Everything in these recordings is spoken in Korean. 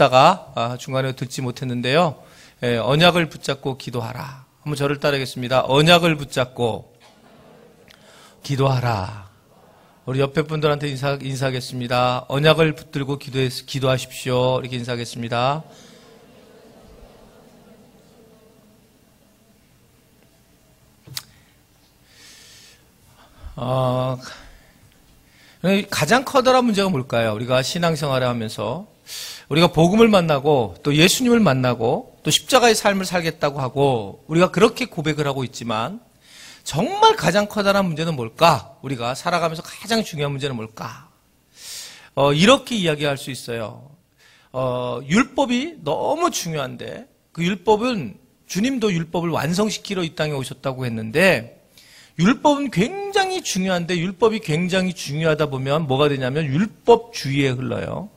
듣다가 중간에 듣지 못했는데요. 언약을 붙잡고 기도하라. 한번 저를 따르겠습니다. 언약을 붙잡고 기도하라. 우리 옆에 분들한테 인사하겠습니다. 언약을 붙들고 기도하십시오. 이렇게 인사하겠습니다. 가장 커다란 문제가 뭘까요? 우리가 신앙생활을 하면서 우리가 복음을 만나고 또 예수님을 만나고 또 십자가의 삶을 살겠다고 하고 우리가 그렇게 고백을 하고 있지만 정말 가장 커다란 문제는 뭘까? 우리가 살아가면서 가장 중요한 문제는 뭘까? 이렇게 이야기할 수 있어요. 율법이 너무 중요한데 그 율법은 주님도 율법을 완성시키러 이 땅에 오셨다고 했는데 율법은 굉장히 중요한데 율법이 굉장히 중요하다 보면 뭐가 되냐면 율법주의에 흘러요.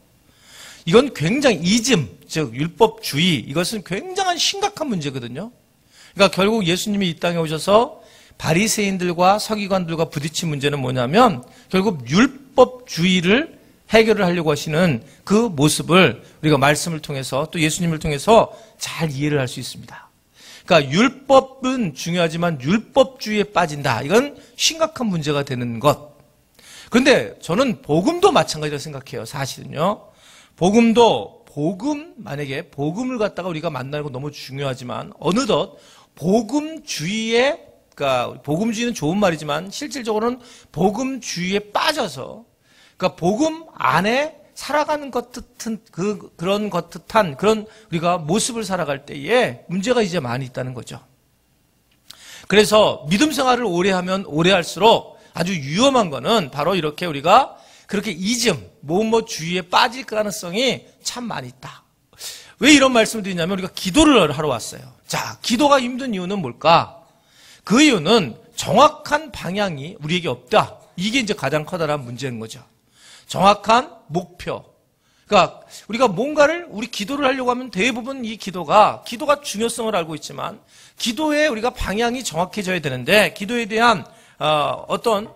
이건 굉장히 이즘, 즉 율법주의, 이것은 굉장한 심각한 문제거든요. 그러니까 결국 예수님이 이 땅에 오셔서 바리새인들과 서기관들과 부딪힌 문제는 뭐냐면 결국 율법주의를 해결을 하려고 하시는 그 모습을 우리가 말씀을 통해서 또 예수님을 통해서 잘 이해를 할 수 있습니다. 그러니까 율법은 중요하지만 율법주의에 빠진다. 이건 심각한 문제가 되는 것. 그런데 저는 복음도 마찬가지라고 생각해요. 사실은요. 만약에 복음을 갖다가 우리가 만나는 건 너무 중요하지만 어느덧 복음주의에, 그러니까 복음주의는 좋은 말이지만 실질적으로는 복음주의에 빠져서 그러니까 복음 안에 살아가는 것 같은 그런 것 같은 그런 우리가 모습을 살아갈 때에 문제가 이제 많이 있다는 거죠. 그래서 믿음 생활을 오래 하면 오래 할수록 아주 위험한 거는 바로 이렇게 우리가 그렇게 이즘, 뭐뭐주의에 빠질 가능성이 참 많이 있다. 왜 이런 말씀을 드리냐면 우리가 기도를 하러 왔어요. 자, 기도가 힘든 이유는 뭘까? 그 이유는 정확한 방향이 우리에게 없다. 이게 이제 가장 커다란 문제인 거죠. 정확한 목표. 그러니까 우리가 뭔가를 우리 기도를 하려고 하면 대부분 이 기도가 중요성을 알고 있지만 기도에 우리가 방향이 정확해져야 되는데 기도에 대한 어떤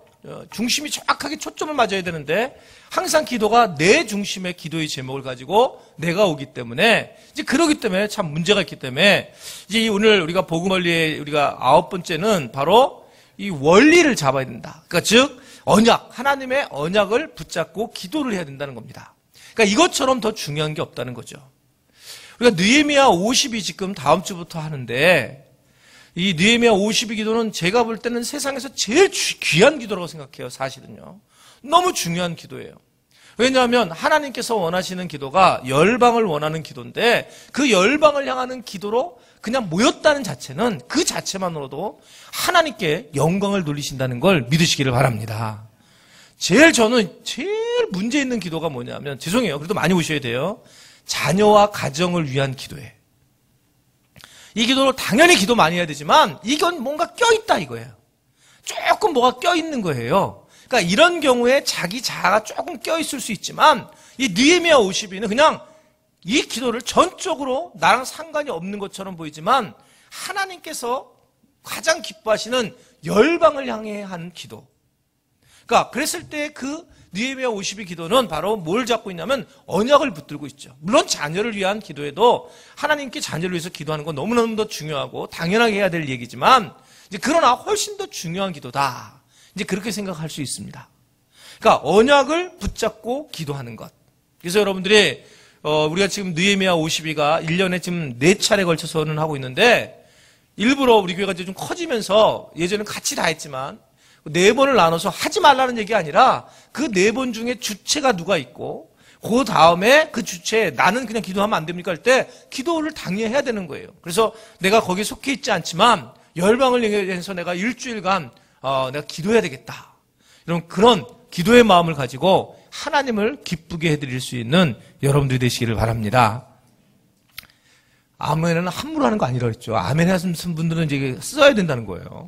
중심이 정확하게 초점을 맞아야 되는데 항상 기도가 내 중심의 기도의 제목을 가지고 내가 오기 때문에 이제 그러기 때문에 참 문제가 있기 때문에 이제 오늘 우리가 복음 원리의 우리가 9번째는 바로 이 원리를 잡아야 된다. 그러니까 즉 언약, 하나님의 언약을 붙잡고 기도를 해야 된다는 겁니다. 그러니까 이것처럼 더 중요한 게 없다는 거죠. 우리가 느헤미야 50이 지금 다음 주부터 하는데 이 느헤미야 50의 기도는 제가 볼 때는 세상에서 제일 귀한 기도라고 생각해요. 사실은요. 너무 중요한 기도예요. 왜냐하면 하나님께서 원하시는 기도가 열방을 원하는 기도인데 그 열방을 향하는 기도로 그냥 모였다는 자체는 그 자체만으로도 하나님께 영광을 돌리신다는 걸 믿으시기를 바랍니다. 저는 제일 문제 있는 기도가 뭐냐면 죄송해요. 그래도 많이 오셔야 돼요. 자녀와 가정을 위한 기도예요. 이 기도로 당연히 기도 많이 해야 되지만 이건 뭔가 껴있다 이거예요. 조금 뭐가 껴있는 거예요. 그러니까 이런 경우에 자기 자아가 조금 껴있을 수 있지만 이 느헤미야 50이는 그냥 이 기도를 전적으로 나랑 상관이 없는 것처럼 보이지만 하나님께서 가장 기뻐하시는 열방을 향해 하는 기도. 그러니까 그랬을 때 그 느헤미야 50의 기도는 바로 뭘 잡고 있냐면 언약을 붙들고 있죠. 물론 자녀를 위한 기도에도 하나님께 자녀를 위해서 기도하는 건 너무너무 더 중요하고 당연하게 해야 될 얘기지만 이제 그러나 훨씬 더 중요한 기도다. 이제 그렇게 생각할 수 있습니다. 그러니까 언약을 붙잡고 기도하는 것. 그래서 여러분들이 우리가 지금 느헤미야 52가 1년에 지금 4차례 걸쳐서는 하고 있는데 일부러 우리 교회가 이제 좀 커지면서 예전에는 같이 다 했지만 4번을 나눠서 하지 말라는 얘기가 아니라 그 4번 중에 주체가 누가 있고 그 다음에 그 주체에 나는 그냥 기도하면 안 됩니까? 할 때 기도를 당연히 해야 되는 거예요. 그래서 내가 거기에 속해 있지 않지만 열방을 위해서 내가 일주일간 내가 기도해야 되겠다. 이런 그런 기도의 마음을 가지고 하나님을 기쁘게 해드릴 수 있는 여러분들이 되시기를 바랍니다. 아멘은 함부로 하는 거 아니라고 했죠. 아멘 하신 분들은 이제 써야 된다는 거예요.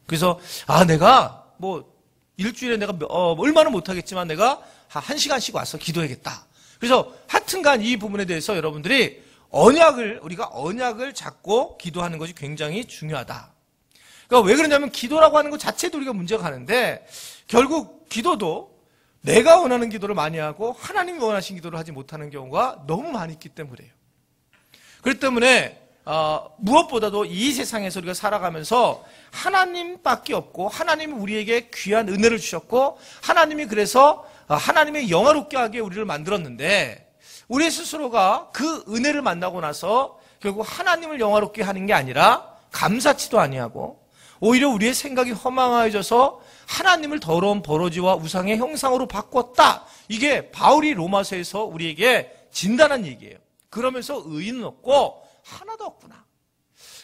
그래서 내가 뭐 일주일에 내가 얼마는 못하겠지만 내가 1시간씩 와서 기도해야겠다. 그래서 하여튼간 이 부분에 대해서 여러분들이 우리가 언약을 잡고 기도하는 것이 굉장히 중요하다. 그러니까 왜 그러냐면 기도라고 하는 것 자체도 우리가 문제가 가는데 결국 기도도 내가 원하는 기도를 많이 하고 하나님이 원하신 기도를 하지 못하는 경우가 너무 많이 있기 때문이에요. 그렇기 때문에 무엇보다도 이 세상에서 우리가 살아가면서 하나님밖에 없고 하나님이 우리에게 귀한 은혜를 주셨고 하나님이 그래서 하나님의 영화롭게 하게 우리를 만들었는데 우리 스스로가 그 은혜를 만나고 나서 결국 하나님을 영화롭게 하는 게 아니라 감사치도 아니하고 오히려 우리의 생각이 허망해져서 하나님을 더러운 버러지와 우상의 형상으로 바꿨다. 이게 바울이 로마서에서 우리에게 진단한 얘기예요. 그러면서 의인은 없고 하나도 없구나.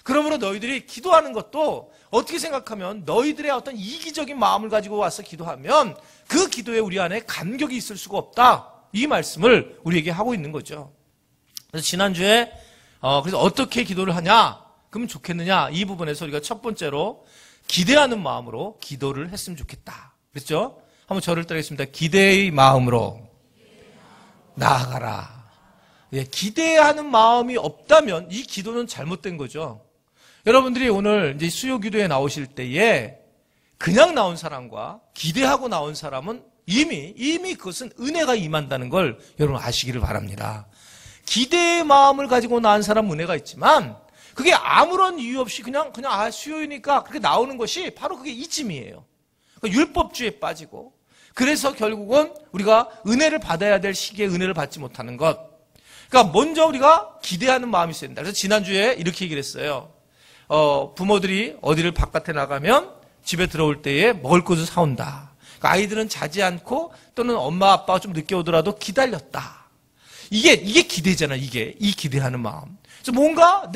그러므로 너희들이 기도하는 것도 어떻게 생각하면 너희들의 어떤 이기적인 마음을 가지고 와서 기도하면 그 기도에 우리 안에 감격이 있을 수가 없다. 이 말씀을 우리에게 하고 있는 거죠. 그래서 지난주에 그래서 어떻게 기도를 하냐? 그러면 좋겠느냐? 이 부분에서 우리가 첫 번째로 기대하는 마음으로 기도를 했으면 좋겠다. 그랬죠? 한번 저를 따르겠습니다. 기대의 마음으로 나아가라. 예, 기대하는 마음이 없다면 이 기도는 잘못된 거죠. 여러분들이 오늘 이제 수요 기도에 나오실 때에 그냥 나온 사람과 기대하고 나온 사람은 이미 그것은 은혜가 임한다는 걸 여러분 아시기를 바랍니다. 기대의 마음을 가지고 나온 사람은 은혜가 있지만 그게 아무런 이유 없이 그냥 수요이니까 그렇게 나오는 것이 바로 그게 이쯤이에요. 그러니까 율법주의에 빠지고 그래서 결국은 우리가 은혜를 받아야 될 시기에 은혜를 받지 못하는 것. 그러니까 먼저 우리가 기대하는 마음이 있어야 된다. 그래서 지난주에 이렇게 얘기를 했어요. 부모들이 어디를 바깥에 나가면 집에 들어올 때에 먹을 것을 사온다. 그러니까 아이들은 자지 않고 또는 엄마 아빠가 좀 늦게 오더라도 기다렸다. 이게 기대잖아. 이 기대하는 마음. 그래서 뭔가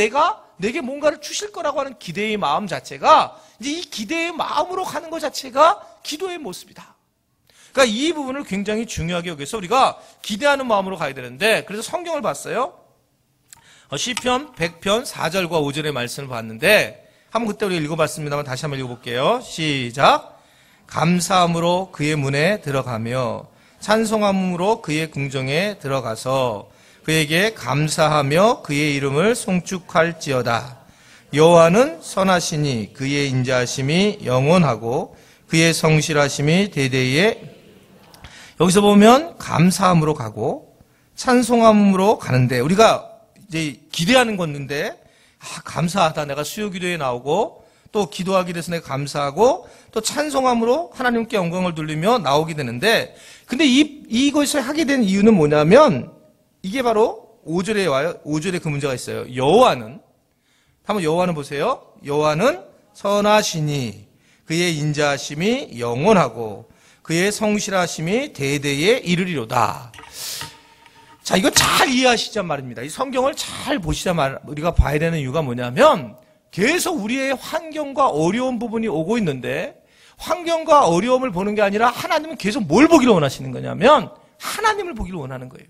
내게 뭔가를 주실 거라고 하는 기대의 마음 자체가 이제 이 기대의 마음으로 가는 것 자체가 기도의 모습이다. 그러니까 이 부분을 굉장히 중요하게 여기서 우리가 기대하는 마음으로 가야 되는데 그래서 성경을 봤어요. 시편 100편 4절과 5절의 말씀을 봤는데 한번 그때 우리가 읽어봤습니다만 다시 한번 읽어볼게요. 시작. 감사함으로 그의 문에 들어가며 찬송함으로 그의 궁정에 들어가서 그에게 감사하며 그의 이름을 송축할지어다. 여호와는 선하시니 그의 인자하심이 영원하고 그의 성실하심이 대대에. 여기서 보면 감사함으로 가고 찬송함으로 가는데 우리가 이제 기대하는 건데 감사하다. 내가 수요 기도에 나오고 또 기도하기 위해서 내가 감사하고 또 찬송함으로 하나님께 영광을 돌리며 나오게 되는데 근데 이것을 하게 된 이유는 뭐냐면 이게 바로 5절에 와요. 5절에 그 문제가 있어요. 여호와는 한번 여호와는 보세요. 여호와는 선하시니 그의 인자하심이 영원하고 그의 성실하심이 대대에 이르리로다. 자, 이거 잘 이해하시자 말입니다. 이 성경을 잘 보시자 우리가 봐야 되는 이유가 뭐냐면 계속 우리의 환경과 어려운 부분이 오고 있는데 환경과 어려움을 보는 게 아니라 하나님은 계속 뭘 보기를 원하시는 거냐면 하나님을 보기를 원하는 거예요.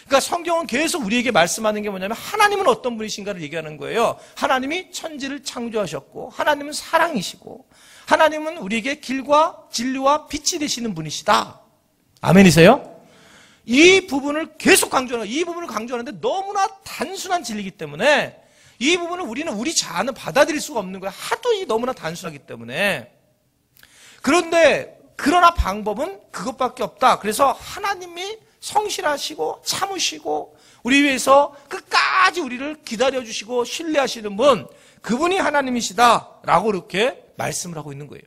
그러니까 성경은 계속 우리에게 말씀하는 게 뭐냐면 하나님은 어떤 분이신가를 얘기하는 거예요. 하나님이 천지를 창조하셨고 하나님은 사랑이시고 하나님은 우리에게 길과 진리와 빛이 되시는 분이시다. 아멘이세요? 이 부분을 계속 강조하는 거예요. 이 부분을 강조하는데 너무나 단순한 진리이기 때문에 이 부분을 우리는 우리 자아는 받아들일 수가 없는 거예요. 하도 너무나 단순하기 때문에. 그러나 방법은 그것밖에 없다. 그래서 하나님이 성실하시고 참으시고 우리 위해서 끝까지 우리를 기다려주시고 신뢰하시는 분, 그분이 하나님이시다라고 이렇게 말씀을 하고 있는 거예요.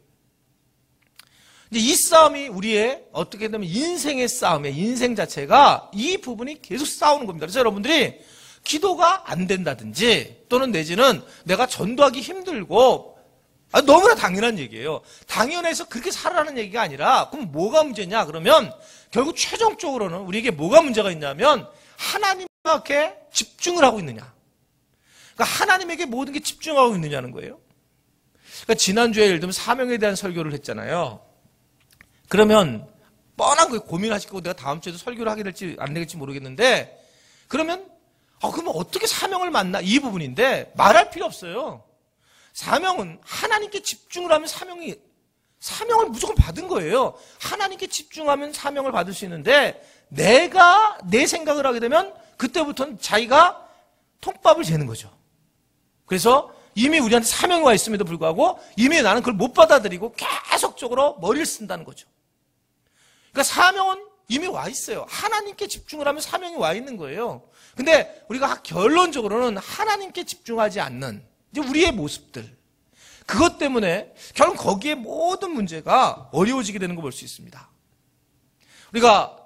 이제 이 싸움이 우리의 어떻게 되면 인생의 싸움이에요. 인생 자체가 이 부분이 계속 싸우는 겁니다. 그래서 여러분들이 기도가 안 된다든지 또는 내지는 내가 전도하기 힘들고 너무나 당연한 얘기예요. 당연해서 그렇게 살아라는 얘기가 아니라 그럼 뭐가 문제냐? 그러면 결국 최종적으로는 우리에게 뭐가 문제가 있냐면 하나님께 집중을 하고 있느냐. 그러니까 하나님에게 모든 게 집중하고 있느냐는 거예요. 그러니까 지난주에 예를 들면 사명에 대한 설교를 했잖아요. 그러면 뻔한 거 고민하실 거고 내가 다음 주에도 설교를 하게 될지 안 될지 모르겠는데 그러면 어떻게 사명을 만나? 이 부분인데 말할 필요 없어요. 사명은 하나님께 집중을 하면 사명을 무조건 받은 거예요. 하나님께 집중하면 사명을 받을 수 있는데 내가 내 생각을 하게 되면 그때부터는 자기가 통밥을 재는 거죠. 그래서 이미 우리한테 사명이 와 있음에도 불구하고 이미 나는 그걸 못 받아들이고 계속적으로 머리를 쓴다는 거죠. 그러니까 사명은 이미 와 있어요. 하나님께 집중을 하면 사명이 와 있는 거예요. 근데 우리가 결론적으로는 하나님께 집중하지 않는 이제 우리의 모습들, 그것 때문에 결국 거기에 모든 문제가 어려워지게 되는 걸 볼 수 있습니다. 우리가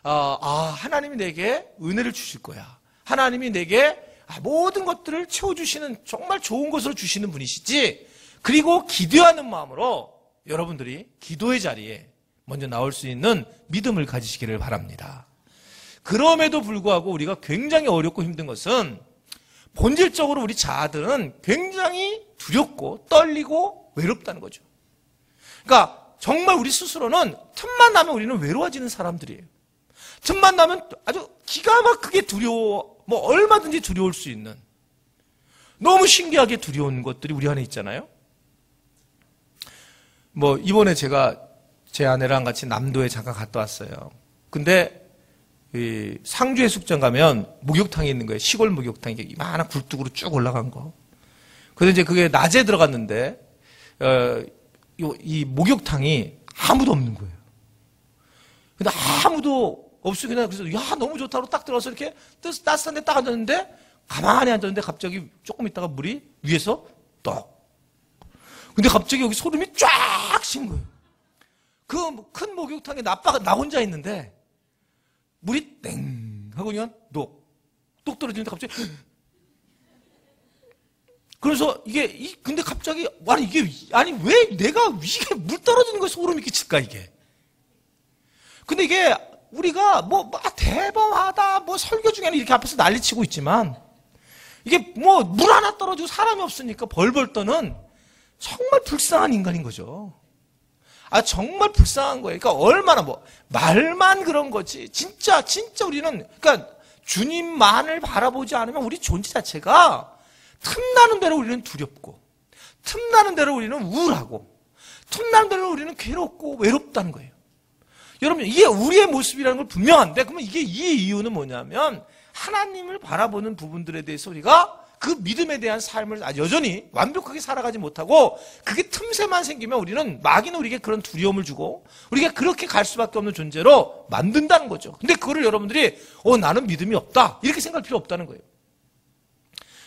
하나님이 내게 은혜를 주실 거야. 하나님이 내게 모든 것들을 채워주시는 정말 좋은 것으로 주시는 분이시지. 그리고 기도하는 마음으로 여러분들이 기도의 자리에 먼저 나올 수 있는 믿음을 가지시기를 바랍니다. 그럼에도 불구하고 우리가 굉장히 어렵고 힘든 것은 본질적으로 우리 자아들은 굉장히 두렵고 떨리고 외롭다는 거죠. 그러니까 정말 우리 스스로는 틈만 나면 우리는 외로워지는 사람들이에요. 틈만 나면 아주 기가 막히게 두려워, 얼마든지 두려울 수 있는 너무 신기하게 두려운 것들이 우리 안에 있잖아요. 이번에 제가 제 아내랑 같이 남도에 잠깐 갔다 왔어요. 근데 상주 해수욕장 가면 목욕탕이 있는 거예요. 시골 목욕탕이 이만한 굴뚝으로 쭉 올라간 거. 그래서 이제 그게 낮에 들어갔는데 이 목욕탕이 아무도 없는 거예요. 근데 아무도 없어. 그냥 그래서 너무 좋다고 딱 들어가서 이렇게 따뜻한 데 딱 앉았는데 가만히 앉았는데 갑자기 조금 있다가 물이 위에서 떡. 근데 갑자기 여기 소름이 쫙 친 거예요. 그 큰 목욕탕에 나 혼자 있는데 물이 땡 하고 그냥 똑 떨어지는데 갑자기 그래서 근데 갑자기 왜 내가 이게 물 떨어지는 거에 소름이 끼칠까 이게. 근데 이게 우리가 대범하다 설교 중에는 이렇게 앞에서 난리치고 있지만 이게 물 하나 떨어지고 사람이 없으니까 벌벌 떠는 정말 불쌍한 인간인 거죠. 정말 불쌍한 거예요. 그러니까 얼마나 말만 그런 거지. 진짜 우리는, 그러니까 주님만을 바라보지 않으면 우리 존재 자체가 틈나는 대로 우리는 두렵고, 틈나는 대로 우리는 우울하고, 틈나는 대로 우리는 괴롭고 외롭다는 거예요. 여러분, 이게 우리의 모습이라는 걸 분명한데, 그러면 이 이유는 뭐냐면, 하나님을 바라보는 부분들에 대해서 우리가 그 믿음에 대한 삶을 여전히 완벽하게 살아가지 못하고 그게 틈새만 생기면 우리는 마귀는 우리에게 그런 두려움을 주고 우리가 그렇게 갈 수밖에 없는 존재로 만든다는 거죠. 근데 그거를 여러분들이 나는 믿음이 없다 이렇게 생각할 필요 없다는 거예요.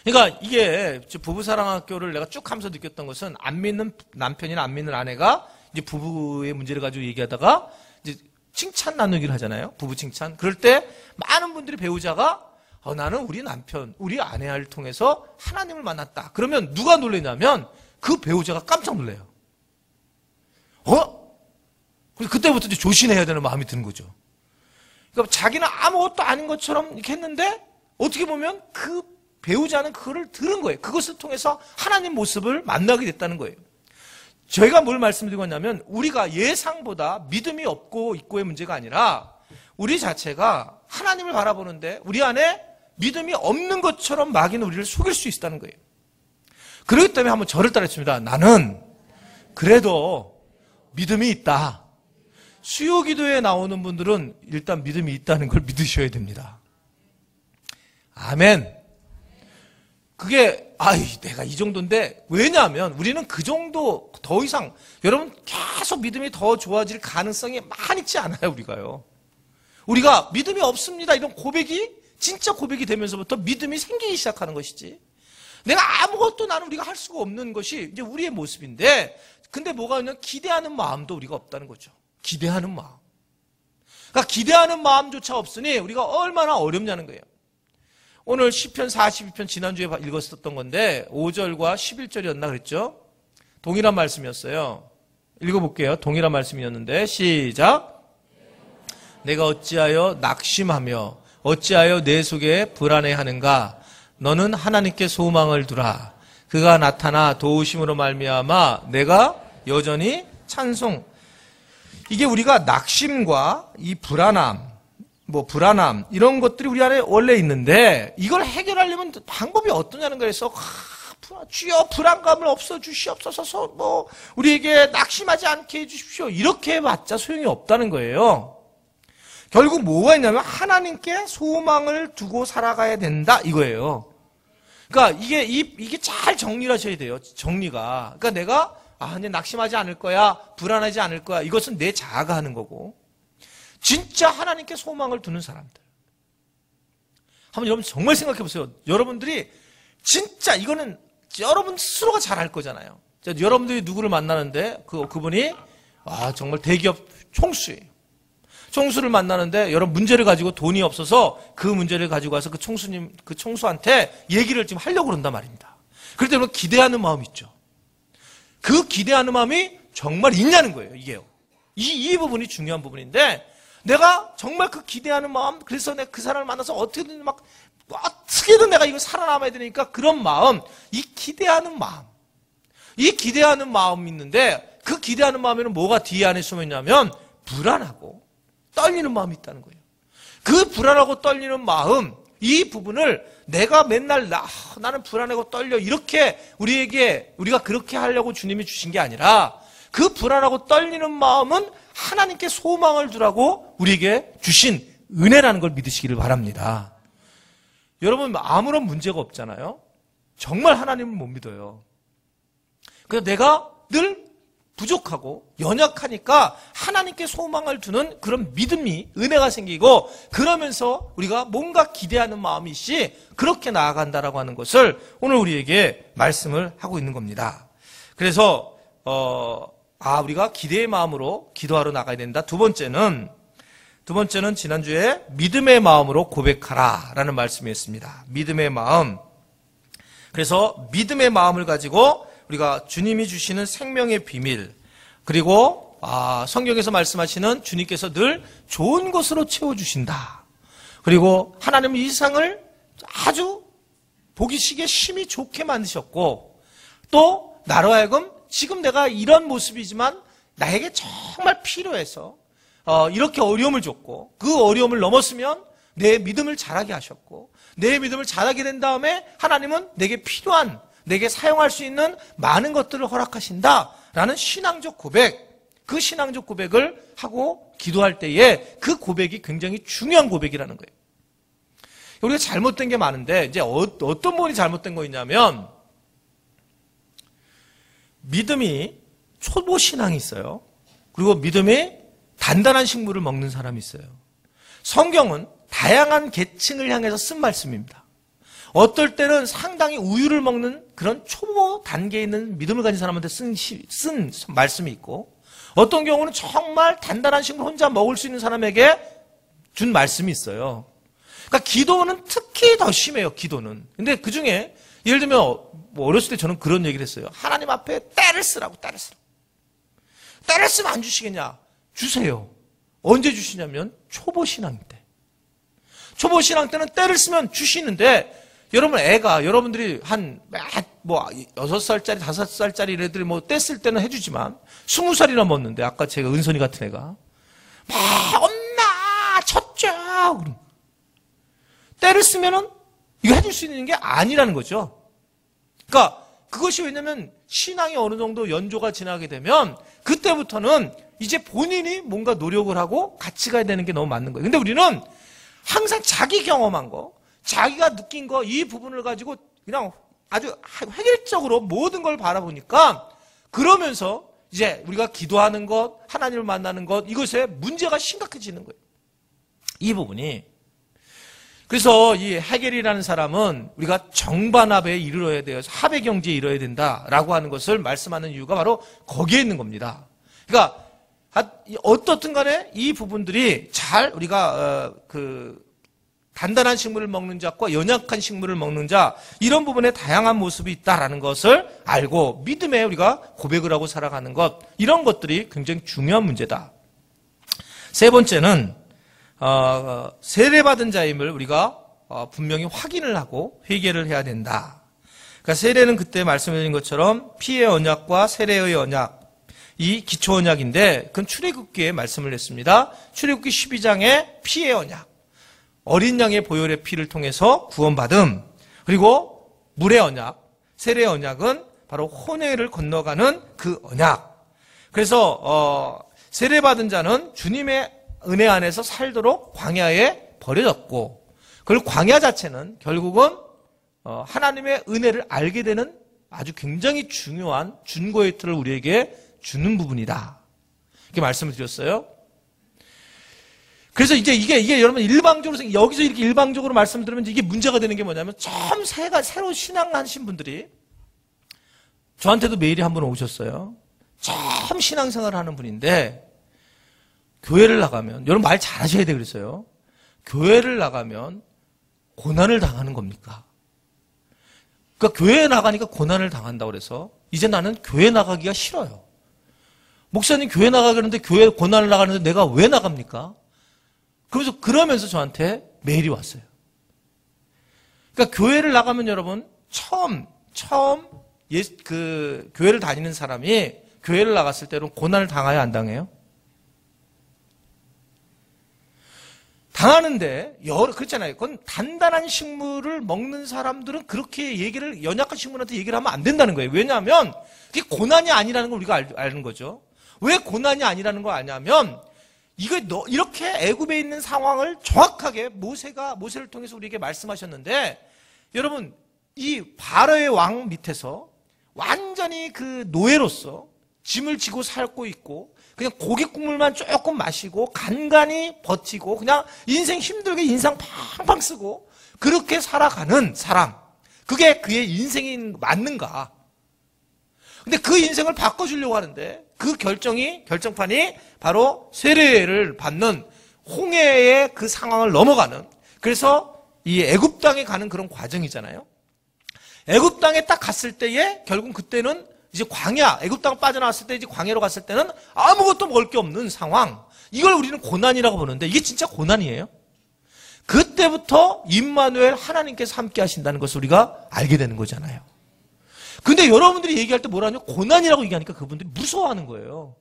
그러니까 이게 부부사랑학교를 내가 쭉 하면서 느꼈던 것은 안 믿는 남편이나 안 믿는 아내가 이제 부부의 문제를 가지고 얘기하다가 이제 칭찬 나누기를 하잖아요. 부부 칭찬. 그럴 때 많은 분들이 배우자가 나는 우리 남편, 우리 아내를 통해서 하나님을 만났다. 그러면 누가 놀라냐면 그 배우자가 깜짝 놀래요. 그래서 그때부터 이제 조심해야 되는 마음이 드는 거죠. 그러니까 자기는 아무것도 아닌 것처럼 이렇게 했는데 어떻게 보면 그 배우자는 그거를 들은 거예요. 그것을 통해서 하나님 모습을 만나게 됐다는 거예요. 저희가 뭘 말씀드리고 왔냐면 우리가 예상보다 믿음이 없고 있고의 문제가 아니라 우리 자체가 하나님을 바라보는데 우리 안에 믿음이 없는 것처럼 마귀는 우리를 속일 수 있다는 거예요. 그렇기 때문에 한번 저를 따라했습니다. 나는 그래도 믿음이 있다. 수요 기도에 나오는 분들은 일단 믿음이 있다는 걸 믿으셔야 됩니다. 아멘. 그게 내가 이 정도인데 왜냐하면 우리는 그 정도 더 이상 여러분 계속 믿음이 더 좋아질 가능성이 많이 있지 않아요. 우리가 믿음이 없습니다 이런 고백이 진짜 고백이 되면서부터 믿음이 생기기 시작하는 것이지. 내가 아무것도 우리가 할 수가 없는 것이 이제 우리의 모습인데, 근데 뭐가 있냐면 기대하는 마음도 우리가 없다는 거죠. 기대하는 마음. 그러니까 기대하는 마음조차 없으니 우리가 얼마나 어렵냐는 거예요. 오늘 시편 42편 지난주에 읽었었던 건데 5절과 11절이었나 그랬죠? 동일한 말씀이었어요. 읽어볼게요. 동일한 말씀이었는데 시작. 내가 어찌하여 낙심하며 어찌하여 내 속에 불안해하는가? 너는 하나님께 소망을 두라. 그가 나타나 도우심으로 말미암아 내가 여전히 찬송. 이게 우리가 낙심과 이 불안함 이런 것들이 우리 안에 원래 있는데 이걸 해결하려면 방법이 어떠냐는 거에서 주여 불안감을 없애주시옵소서 우리에게 낙심하지 않게 해주십시오. 이렇게 해봤자 소용이 없다는 거예요. 결국 뭐가 있냐면 하나님께 소망을 두고 살아가야 된다 이거예요. 그러니까 이게 잘 정리를 하셔야 돼요. 정리가. 그러니까 내가 이제 낙심하지 않을 거야, 불안하지 않을 거야. 이것은 내 자아가 하는 거고. 진짜 하나님께 소망을 두는 사람들. 한번 여러분 정말 생각해 보세요. 여러분들이 진짜 이거는 여러분 스스로가 잘 알 거잖아요. 여러분들이 누구를 만나는데 그분이 정말 대기업 총수예요. 총수를 만나는데 여러 문제를 가지고 돈이 없어서 그 문제를 가지고 와서 그 총수한테 얘기를 지금 하려고 그런단 말입니다. 그럴 때 기대하는 마음이 있죠. 그 기대하는 마음이 정말 있냐는 거예요, 이게요. 이 부분이 중요한 부분인데, 내가 정말 그 기대하는 마음, 그래서 내가 그 사람을 만나서 어떻게든 내가 이거 살아남아야 되니까 그런 마음, 이 기대하는 마음이 있는데, 그 기대하는 마음에는 뭐가 뒤에 안에 숨어 있냐면, 불안하고 떨리는 마음이 있다는 거예요. 그 불안하고 떨리는 마음, 이 부분을 내가 맨날 나는 불안하고 떨려 이렇게 우리가 그렇게 하려고 주님이 주신 게 아니라, 그 불안하고 떨리는 마음은 하나님께 소망을 두라고 우리에게 주신 은혜라는 걸 믿으시기를 바랍니다. 여러분 아무런 문제가 없잖아요. 정말 하나님은 못 믿어요. 그래서 내가 늘 부족하고 연약하니까 하나님께 소망을 두는 그런 믿음이, 은혜가 생기고, 그러면서 우리가 뭔가 기대하는 마음이 있이 그렇게 나아간다라고 하는 것을 오늘 우리에게 말씀을 하고 있는 겁니다. 그래서 우리가 기대의 마음으로 기도하러 나가야 된다. 두 번째는 지난주에 믿음의 마음으로 고백하라라는 말씀이었습니다. 믿음의 마음. 그래서 믿음의 마음을 가지고 우리가 주님이 주시는 생명의 비밀, 그리고 성경에서 말씀하시는 주님께서 늘 좋은 것으로 채워주신다. 그리고 하나님은 이 세상을 아주 보기시기에 심히 좋게 만드셨고, 또 나로 하여금 지금 내가 이런 모습이지만 나에게 정말 필요해서 이렇게 어려움을 줬고, 그 어려움을 넘었으면 내 믿음을 자라게 하셨고, 내 믿음을 자라게 된 다음에 하나님은 내게 필요한, 내게 사용할 수 있는 많은 것들을 허락하신다라는 신앙적 고백, 그 신앙적 고백을 하고 기도할 때에 그 고백이 굉장히 중요한 고백이라는 거예요. 우리가 잘못된 게 많은데, 이제 어떤 부분이 잘못된 거 있냐면, 믿음이 초보 신앙이 있어요. 그리고 믿음이 단단한 식물을 먹는 사람이 있어요. 성경은 다양한 계층을 향해서 쓴 말씀입니다. 어떨 때는 상당히 우유를 먹는 그런 초보 단계에 있는 믿음을 가진 사람한테 쓴 말씀이 있고, 어떤 경우는 정말 단단한 식물 혼자 먹을 수 있는 사람에게 준 말씀이 있어요. 그러니까 기도는 특히 더 심해요, 기도는. 근데 그 중에 예를 들면 어렸을 때 저는 그런 얘기를 했어요. 하나님 앞에 때를 쓰라고. 때를 쓰면 안 주시겠냐? 주세요. 언제 주시냐면 초보 신앙 때. 초보 신앙 때는 때를 쓰면 주시는데, 여러분들이 한 6살짜리, 5살짜리 애들이 때 쓸 때는 해주지만 20살이나 먹는데, 아까 제가 은선이 같은 애가 엄마 쳤죠. 때를 쓰면은 이거 해줄 수 있는 게 아니라는 거죠. 그러니까 그것이 왜냐면 신앙이 어느 정도 연조가 지나게 되면 그때부터는 이제 본인이 뭔가 노력을 하고 같이 가야 되는 게 너무 맞는 거예요. 근데 우리는 항상 자기 경험한 거, 자기가 느낀 거, 이 부분을 가지고 그냥 아주 획일적으로 모든 걸 바라보니까, 그러면서 이제 우리가 기도하는 것, 하나님을 만나는 것, 이것에 문제가 심각해지는 거예요. 이 부분이. 그래서 이 헤겔이라는 사람은 우리가 정반합에 이르러야 돼요. 합의 경지에 이르러야 된다라고 하는 것을 말씀하는 이유가 바로 거기에 있는 겁니다. 그러니까 어떻든 간에 이 부분들이 잘 우리가 단단한 식물을 먹는 자과 연약한 식물을 먹는 자, 이런 부분에 다양한 모습이 있다라는 것을 알고 믿음에 우리가 고백을 하고 살아가는 것, 이런 것들이 굉장히 중요한 문제다. 세 번째는 세례받은 자임을 우리가 분명히 확인을 하고 회개를 해야 된다. 그러니까 세례는 그때 말씀드린 것처럼 피의 언약과 세례의 언약, 이 기초 언약인데, 그건 출애굽기에 말씀을 했습니다. 출애굽기 12장에 피의 언약, 어린 양의 보혈의 피를 통해서 구원받음, 그리고 물의 언약, 세례의 언약은 바로 혼회를 건너가는 그 언약. 그래서 세례받은 자는 주님의 은혜 안에서 살도록 광야에 버려졌고, 그리고 광야 자체는 결국은 하나님의 은혜를 알게 되는 아주 굉장히 중요한 준고의 틀을 우리에게 주는 부분이다. 이렇게 말씀을 드렸어요. 그래서 이게 여러분 일방적으로, 여기서 이렇게 일방적으로 말씀을 들으면 이게 문제가 되는 게 뭐냐면, 처음 새로 신앙하신 분들이, 저한테도 메일이 한 번 오셨어요. 처음 신앙생활을 하는 분인데, 교회를 나가면, 여러분 말 잘하셔야 돼 그랬어요. 교회를 나가면 고난을 당하는 겁니까? 그러니까 교회에 나가니까 고난을 당한다고 그래서, 이제 나는 교회 나가기가 싫어요. 목사님 교회 나가겠는데 교회 고난을 나가는데 내가 왜 나갑니까? 그러면서 저한테 메일이 왔어요. 그러니까 교회를 나가면 여러분, 처음 교회를 다니는 사람이 교회를 나갔을 때는 고난을 당해야 안 당해요? 당하는데, 그렇잖아요. 그건 단단한 식물을 먹는 사람들은 그렇게 연약한 식물한테 얘기를 하면 안 된다는 거예요. 왜냐하면, 그게 고난이 아니라는 걸 우리가 아는 거죠. 왜 고난이 아니라는 걸 아냐면, 이렇게 애굽에 있는 상황을 정확하게 모세를 통해서 우리에게 말씀하셨는데, 여러분, 이 바로의 왕 밑에서 완전히 그 노예로서 짐을 지고 살고 있고, 그냥 고기 국물만 조금 마시고 간간히 버티고 그냥 인생 힘들게 인상 팡팡 쓰고 그렇게 살아가는 사람, 그게 그의 인생이 맞는가? 근데 그 인생을 바꿔주려고 하는데, 그 결정판이 바로 세례를 받는 홍해의 그 상황을 넘어가는, 그래서 이 애굽 땅에 가는 그런 과정이잖아요. 애굽 땅에 딱 갔을 때에 결국 그때는 이제 광야, 애굽 땅 빠져나왔을 때 이제 광야로 갔을 때는 아무것도 먹을 게 없는 상황. 이걸 우리는 고난이라고 보는데, 이게 진짜 고난이에요. 그때부터 임마누엘, 하나님께서 함께 하신다는 것을 우리가 알게 되는 거잖아요. 근데 여러분들이 얘기할 때 뭐라냐? 고난이라고 얘기하니까 그분들이 무서워하는 거예요.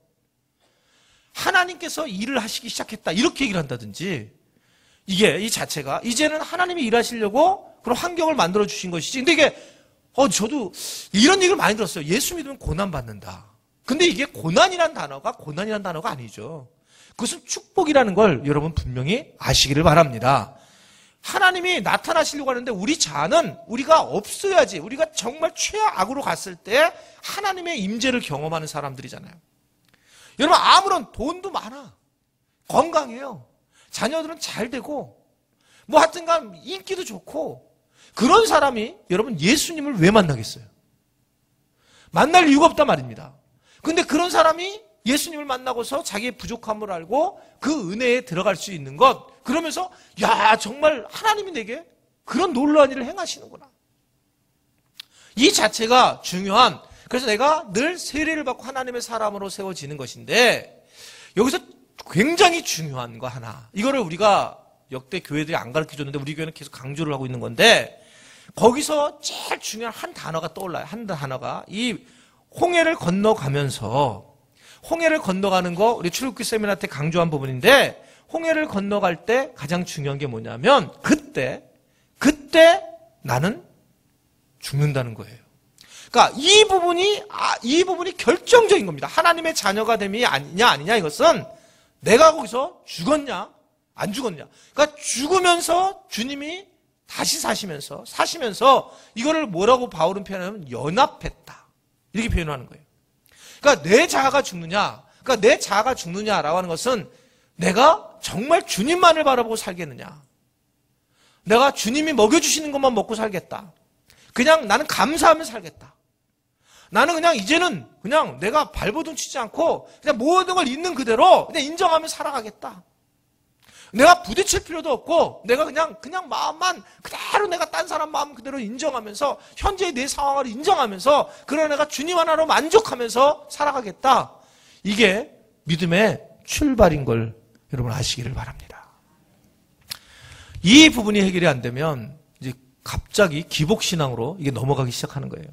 하나님께서 일을 하시기 시작했다, 이렇게 얘기를 한다든지, 이 자체가 이제는 하나님이 일하시려고 그런 환경을 만들어 주신 것이지. 근데 이게 저도 이런 얘기를 많이 들었어요. 예수 믿으면 고난 받는다. 근데 이게 고난이란 단어가 아니죠. 그것은 축복이라는 걸 여러분 분명히 아시기를 바랍니다. 하나님이 나타나시려고 하는데, 우리 자는 우리가 없어야지, 우리가 정말 최악으로 갔을 때 하나님의 임재를 경험하는 사람들이잖아요. 여러분, 아무런 돈도 많아, 건강해요, 자녀들은 잘 되고, 뭐 하여튼간 인기도 좋고, 그런 사람이 여러분 예수님을 왜 만나겠어요? 만날 이유가 없단 말입니다. 근데 그런 사람이 예수님을 만나고서 자기의 부족함을 알고 그 은혜에 들어갈 수 있는 것, 그러면서 야, 정말 하나님이 내게 그런 놀라운 일을 행하시는구나, 이 자체가 중요한, 그래서 내가 늘 세례를 받고 하나님의 사람으로 세워지는 것인데, 여기서 굉장히 중요한 거 하나, 이거를 우리가 역대 교회들이 안 가르쳐줬는데 우리 교회는 계속 강조를 하고 있는 건데, 거기서 제일 중요한 한 단어가 떠올라요. 한 단어가, 이 홍해를 건너가면서, 홍해를 건너가는 거 우리 출애굽기 세미나 때 강조한 부분인데, 홍해를 건너갈 때 가장 중요한 게 뭐냐면, 그때 나는 죽는다는 거예요. 그러니까 이 부분이 결정적인 겁니다. 하나님의 자녀가 됨이 아니냐, 이것은 내가 거기서 죽었냐 안 죽었냐. 그러니까 죽으면서 주님이 다시 사시면서 이거를 뭐라고 바울은 표현하면 연합했다, 이렇게 표현하는 거예요. 그러니까 내 자아가 죽느냐라고 하는 것은, 내가 정말 주님만을 바라보고 살겠느냐, 내가 주님이 먹여주시는 것만 먹고 살겠다, 그냥 나는 감사하며 살겠다, 나는 그냥 이제는 그냥 내가 발버둥 치지 않고 그냥 모든 걸 있는 그대로 그냥 인정하며 살아가겠다, 내가 부딪힐 필요도 없고 내가 그냥 마음만 그대로, 내가 딴 사람 마음 그대로 인정하면서 현재의 내 상황을 인정하면서, 그러나 내가 주님 하나로 만족하면서 살아가겠다, 이게 믿음의 출발인 걸 여러분 아시기를 바랍니다. 이 부분이 해결이 안 되면 이제 갑자기 기복신앙으로 이게 넘어가기 시작하는 거예요.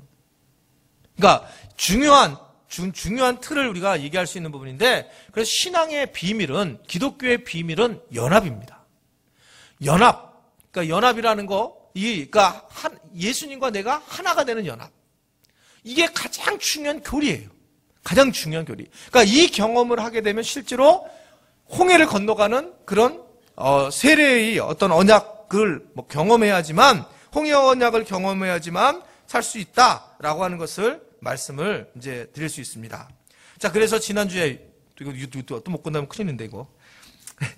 그러니까 중요한 틀을 우리가 얘기할 수 있는 부분인데, 그래서 신앙의 비밀은, 기독교의 비밀은 연합입니다. 그러니까 연합이라는 거, 그러니까 예수님과 내가 하나가 되는 연합. 이게 가장 중요한 교리예요. 가장 중요한 교리. 그러니까 이 경험을 하게 되면 실제로 홍해를 건너가는 그런 세례의 어떤 언약을 경험해야지만, 홍해 언약을 경험해야지만 살 수 있다라고 하는 것을 말씀을 이제 드릴 수 있습니다. 자, 그래서 지난주에 이거 또 못 끝나면 큰일인데 이거.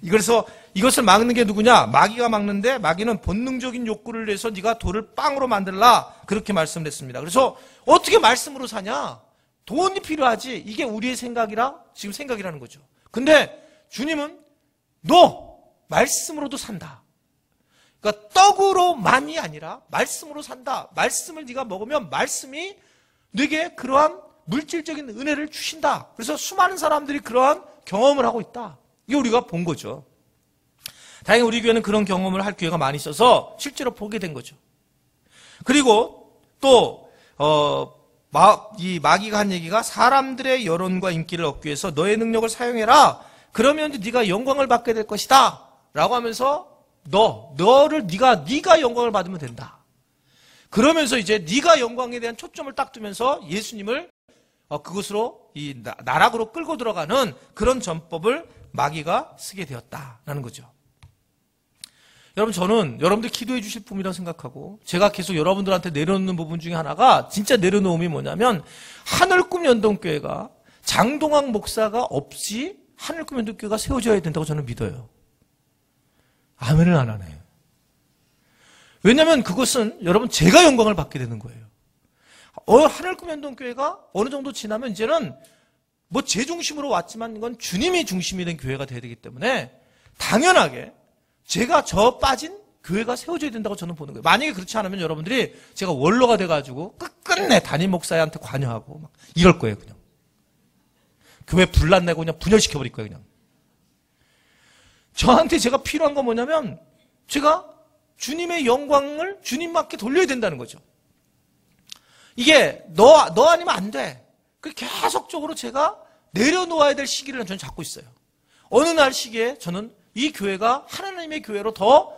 그래서 이것을 막는 게 누구냐? 마귀가 막는데 마귀는 본능적인 욕구를 내서 네가 돌을 빵으로 만들라 그렇게 말씀을 했습니다. 그래서 어떻게 말씀으로 사냐? 돈이 필요하지. 이게 우리의 생각이라 지금 생각이라는 거죠. 근데 주님은 너 말씀으로도 산다. 그러니까 떡으로만이 아니라 말씀으로 산다. 말씀을 네가 먹으면 말씀이 네게 그러한 물질적인 은혜를 주신다. 그래서 수많은 사람들이 그러한 경험을 하고 있다. 이게 우리가 본 거죠. 다행히 우리 교회는 그런 경험을 할 기회가 많이 있어서 실제로 보게 된 거죠. 그리고 또 이 마귀가 한 얘기가 사람들의 여론과 인기를 얻기 위해서 너의 능력을 사용해라. 그러면 네가 영광을 받게 될 것이다. 라고 하면서 네가 영광을 받으면 된다. 그러면서 이제 네가 영광에 대한 초점을 딱 두면서 예수님을 그것으로 이 나락으로 끌고 들어가는 그런 전법을 마귀가 쓰게 되었다라는 거죠. 여러분, 저는 여러분들 기도해 주실 분이라고 생각하고 제가 계속 여러분들한테 내려놓는 부분 중에 하나가 진짜 내려놓음이 뭐냐면 하늘꿈 연동교회가 장동학 목사가 없이 하늘꿈 연동교회가 세워져야 된다고 저는 믿어요. 아멘을 안 하네. 왜냐하면 그것은 여러분 제가 영광을 받게 되는 거예요. 하늘꿈 연동교회가 어느 정도 지나면 이제는 뭐 제 중심으로 왔지만 이건 주님이 중심이 된 교회가 돼야 되기 때문에 당연하게 제가 빠진 교회가 세워져야 된다고 저는 보는 거예요. 만약에 그렇지 않으면 여러분들이 제가 원로가 돼가지고 끝끝내 담임 목사한테 관여하고 막 이럴 거예요. 그냥 교회 불난내고 그냥 분열시켜버릴 거예요. 그냥 저한테 제가 필요한 건 뭐냐면 제가 주님의 영광을 주님께 돌려야 된다는 거죠. 이게 너 아니면 안 돼. 계속적으로 제가 내려놓아야 될 시기를 저는 잡고 있어요. 어느 날 시기에 저는 이 교회가 하나님의 교회로 더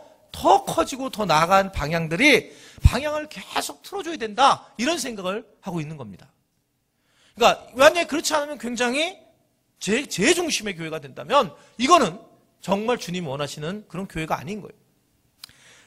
커지고 더 나아간 방향을 계속 틀어줘야 된다. 이런 생각을 하고 있는 겁니다. 그러니까 만약에 그렇지 않으면 굉장히 제 중심의 교회가 된다면 이거는 정말 주님이 원하시는 그런 교회가 아닌 거예요.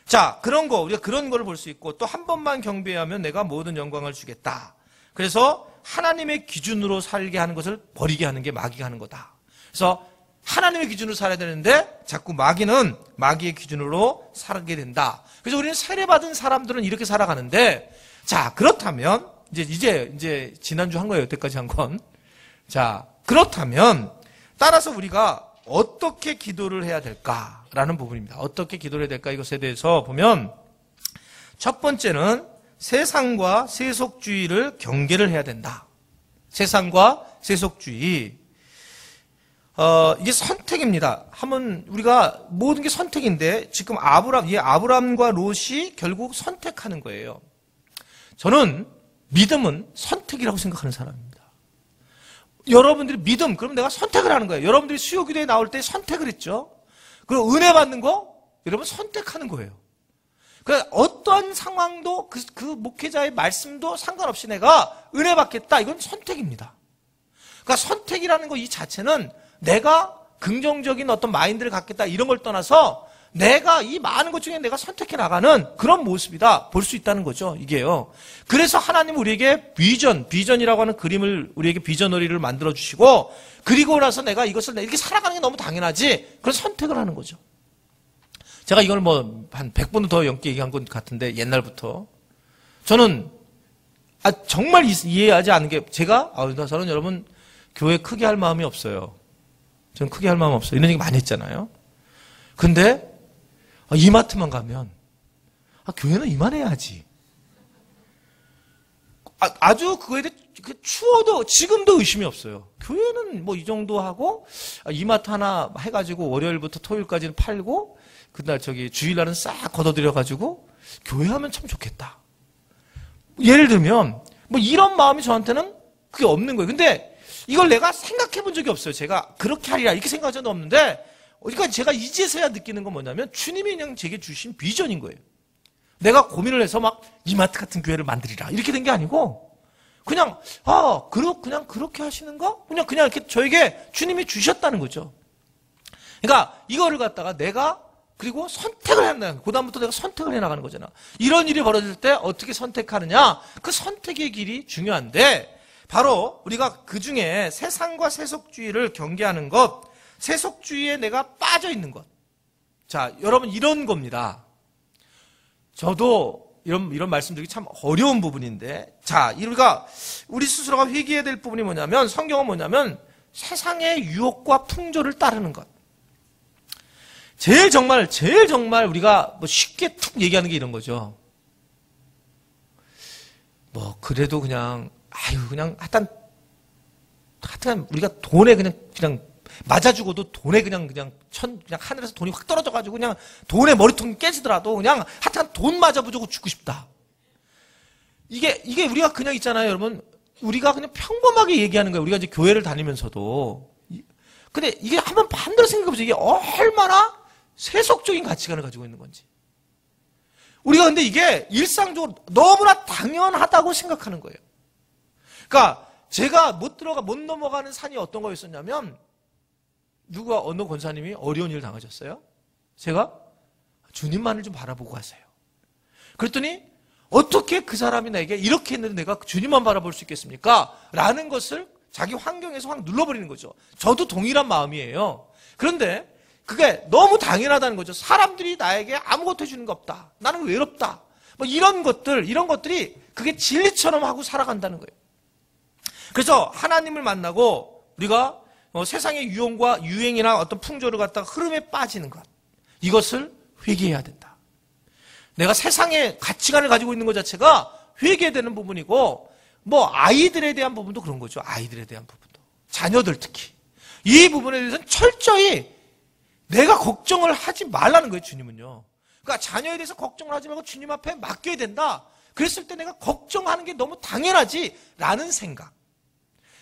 자, 우리가 그런 걸 볼 수 있고 또 한 번만 경배하면 내가 모든 영광을 주겠다. 그래서 하나님의 기준으로 살게 하는 것을 버리게 하는 게 마귀가 하는 거다. 그래서 하나님의 기준으로 살아야 되는데 자꾸 마귀는 마귀의 기준으로 살게 된다. 그래서 우리는 세례받은 사람들은 이렇게 살아가는데 자, 그렇다면 이제 지난주 한 거예요. 여태까지 한 건. 자, 그렇다면 따라서 우리가 어떻게 기도를 해야 될까라는 부분입니다. 어떻게 기도를 해야 될까 이것에 대해서 보면 첫 번째는 세상과 세속주의를 경계를 해야 된다. 세상과 세속주의. 이게 선택입니다. 우리가 모든 게 선택인데 지금 아브람과 롯이 결국 선택하는 거예요. 저는 믿음은 선택이라고 생각하는 사람입니다. 여러분들이 믿음, 그럼 내가 선택을 하는 거예요. 여러분들이 수요기도에 나올 때 선택을 했죠. 그리고 은혜 받는 거, 여러분 선택하는 거예요. 그러니까 어떠한 상황도 그 목회자의 말씀도 상관없이 내가 은혜 받겠다. 이건 선택입니다. 그러니까 선택이라는 거 이 자체는 내가 긍정적인 어떤 마인드를 갖겠다 이런 걸 떠나서 내가 이 많은 것 중에 내가 선택해 나가는 그런 모습이다 볼 수 있다는 거죠. 이게요. 그래서 하나님은 우리에게 비전이라고 하는 그림을 우리에게 비전어리를 만들어 주시고 그리고 나서 내가 이것을 이렇게 살아가는 게 너무 당연하지. 그런 선택을 하는 거죠. 제가 이걸 한 100번도 더 넘게 얘기한 것 같은데 옛날부터 저는 정말 이해하지 않는 게 저는 여러분 교회 크게 할 마음이 없어요. 저는 크게 할 마음 없어요. 이런 얘기 많이 했잖아요. 근데 이마트만 가면 교회는 이만해야지. 아주 그거에 대해 추워도 지금도 의심이 없어요. 교회는 이 정도 하고 이마트 하나 해가지고 월요일부터 토요일까지는 팔고 그날 주일날은 싹 걷어들여가지고 교회 하면 참 좋겠다. 예를 들면 이런 마음이 저한테는 그게 없는 거예요. 근데 이걸 내가 생각해 본 적이 없어요. 제가 그렇게 하리라 이렇게 생각한 적은 없는데 그러니까 제가 이제서야 느끼는 건 뭐냐면 주님이 그냥 제게 주신 비전인 거예요. 내가 고민을 해서 이마트 같은 교회를 만들리라 이렇게 된 게 아니고 그냥 그냥 그렇게 하시는가? 그냥 이렇게 저에게 주님이 주셨다는 거죠. 그러니까 이거를 갖다가 내가 그리고 선택을 한다. 그다음부터 내가 선택을 해나가는 거잖아. 이런 일이 벌어질 때 어떻게 선택하느냐? 그 선택의 길이 중요한데 바로 우리가 그중에 세상과 세속주의를 경계하는 것 세속주의에 내가 빠져 있는 것. 자, 여러분 이런 겁니다. 저도 이런 말씀드리기 참 어려운 부분인데, 자, 우리 스스로가 회개해야 될 부분이 뭐냐면, 성경은 뭐냐면 세상의 유혹과 풍조를 따르는 것. 제일 정말 우리가 뭐 쉽게 툭 얘기하는 게 이런 거죠. 뭐 그래도 그냥 하여튼 우리가 돈에 그냥 맞아 죽어도 돈에 그냥 하늘에서 돈이 확 떨어져가지고 그냥 돈에 머리통이 깨지더라도 그냥 하여튼 돈 맞아 보자고 죽고 싶다. 이게 우리가 그냥 있잖아요, 여러분. 우리가 그냥 평범하게 얘기하는 거예요. 우리가 이제 교회를 다니면서도. 근데 이게 한번 반대로 생각해보세요. 이게 얼마나 세속적인 가치관을 가지고 있는 건지. 우리가 근데 이게 일상적으로 너무나 당연하다고 생각하는 거예요. 그러니까 제가 못 넘어가는 산이 어떤 거였었냐면, 어느 권사님이 어려운 일을 당하셨어요. 제가 주님만을 좀 바라보고 가세요. 그랬더니 어떻게 그 사람이 나에게 이렇게 했는데 내가 주님만 바라볼 수 있겠습니까? 라는 것을 자기 환경에서 확 눌러버리는 거죠. 저도 동일한 마음이에요. 그런데 그게 너무 당연하다는 거죠. 사람들이 나에게 아무것도 해주는 거 없다. 나는 외롭다. 뭐 이런 것들이 그게 진리처럼 하고 살아간다는 거예요. 그래서 하나님을 만나고 우리가 세상의 유혹과 유행이나 어떤 풍조를 갖다가 흐름에 빠지는 것, 이것을 회개해야 된다. 내가 세상의 가치관을 가지고 있는 것 자체가 회개되는 부분이고, 뭐 아이들에 대한 부분도 그런 거죠. 아이들에 대한 부분도, 자녀들 특히 이 부분에 대해서는 철저히 내가 걱정을 하지 말라는 거예요. 주님은요. 그러니까 자녀에 대해서 걱정을 하지 말고 주님 앞에 맡겨야 된다. 그랬을 때 내가 걱정하는 게 너무 당연하지라는 생각,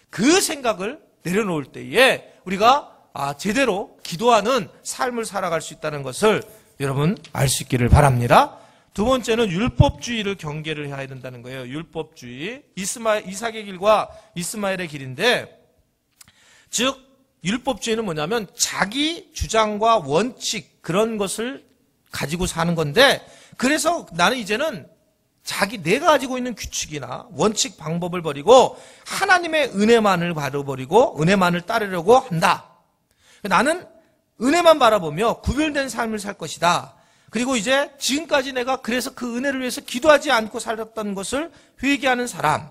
그 생각을 내려놓을 때에 우리가 제대로 기도하는 삶을 살아갈 수 있다는 것을 여러분 알 수 있기를 바랍니다. 두 번째는 율법주의를 경계를 해야 된다는 거예요. 율법주의. 이삭의 길과 이스마엘의 길인데, 즉 율법주의는 뭐냐면 자기 주장과 원칙, 그런 것을 가지고 사는 건데, 그래서 나는 이제는 내가 가지고 있는 규칙이나 원칙, 방법을 버리고 하나님의 은혜만을 바라버리고 은혜만을 따르려고 한다. 나는 은혜만 바라보며 구별된 삶을 살 것이다. 그리고 이제 지금까지 내가 그래서 그 은혜를 위해서 기도하지 않고 살았던 것을 회개하는 사람,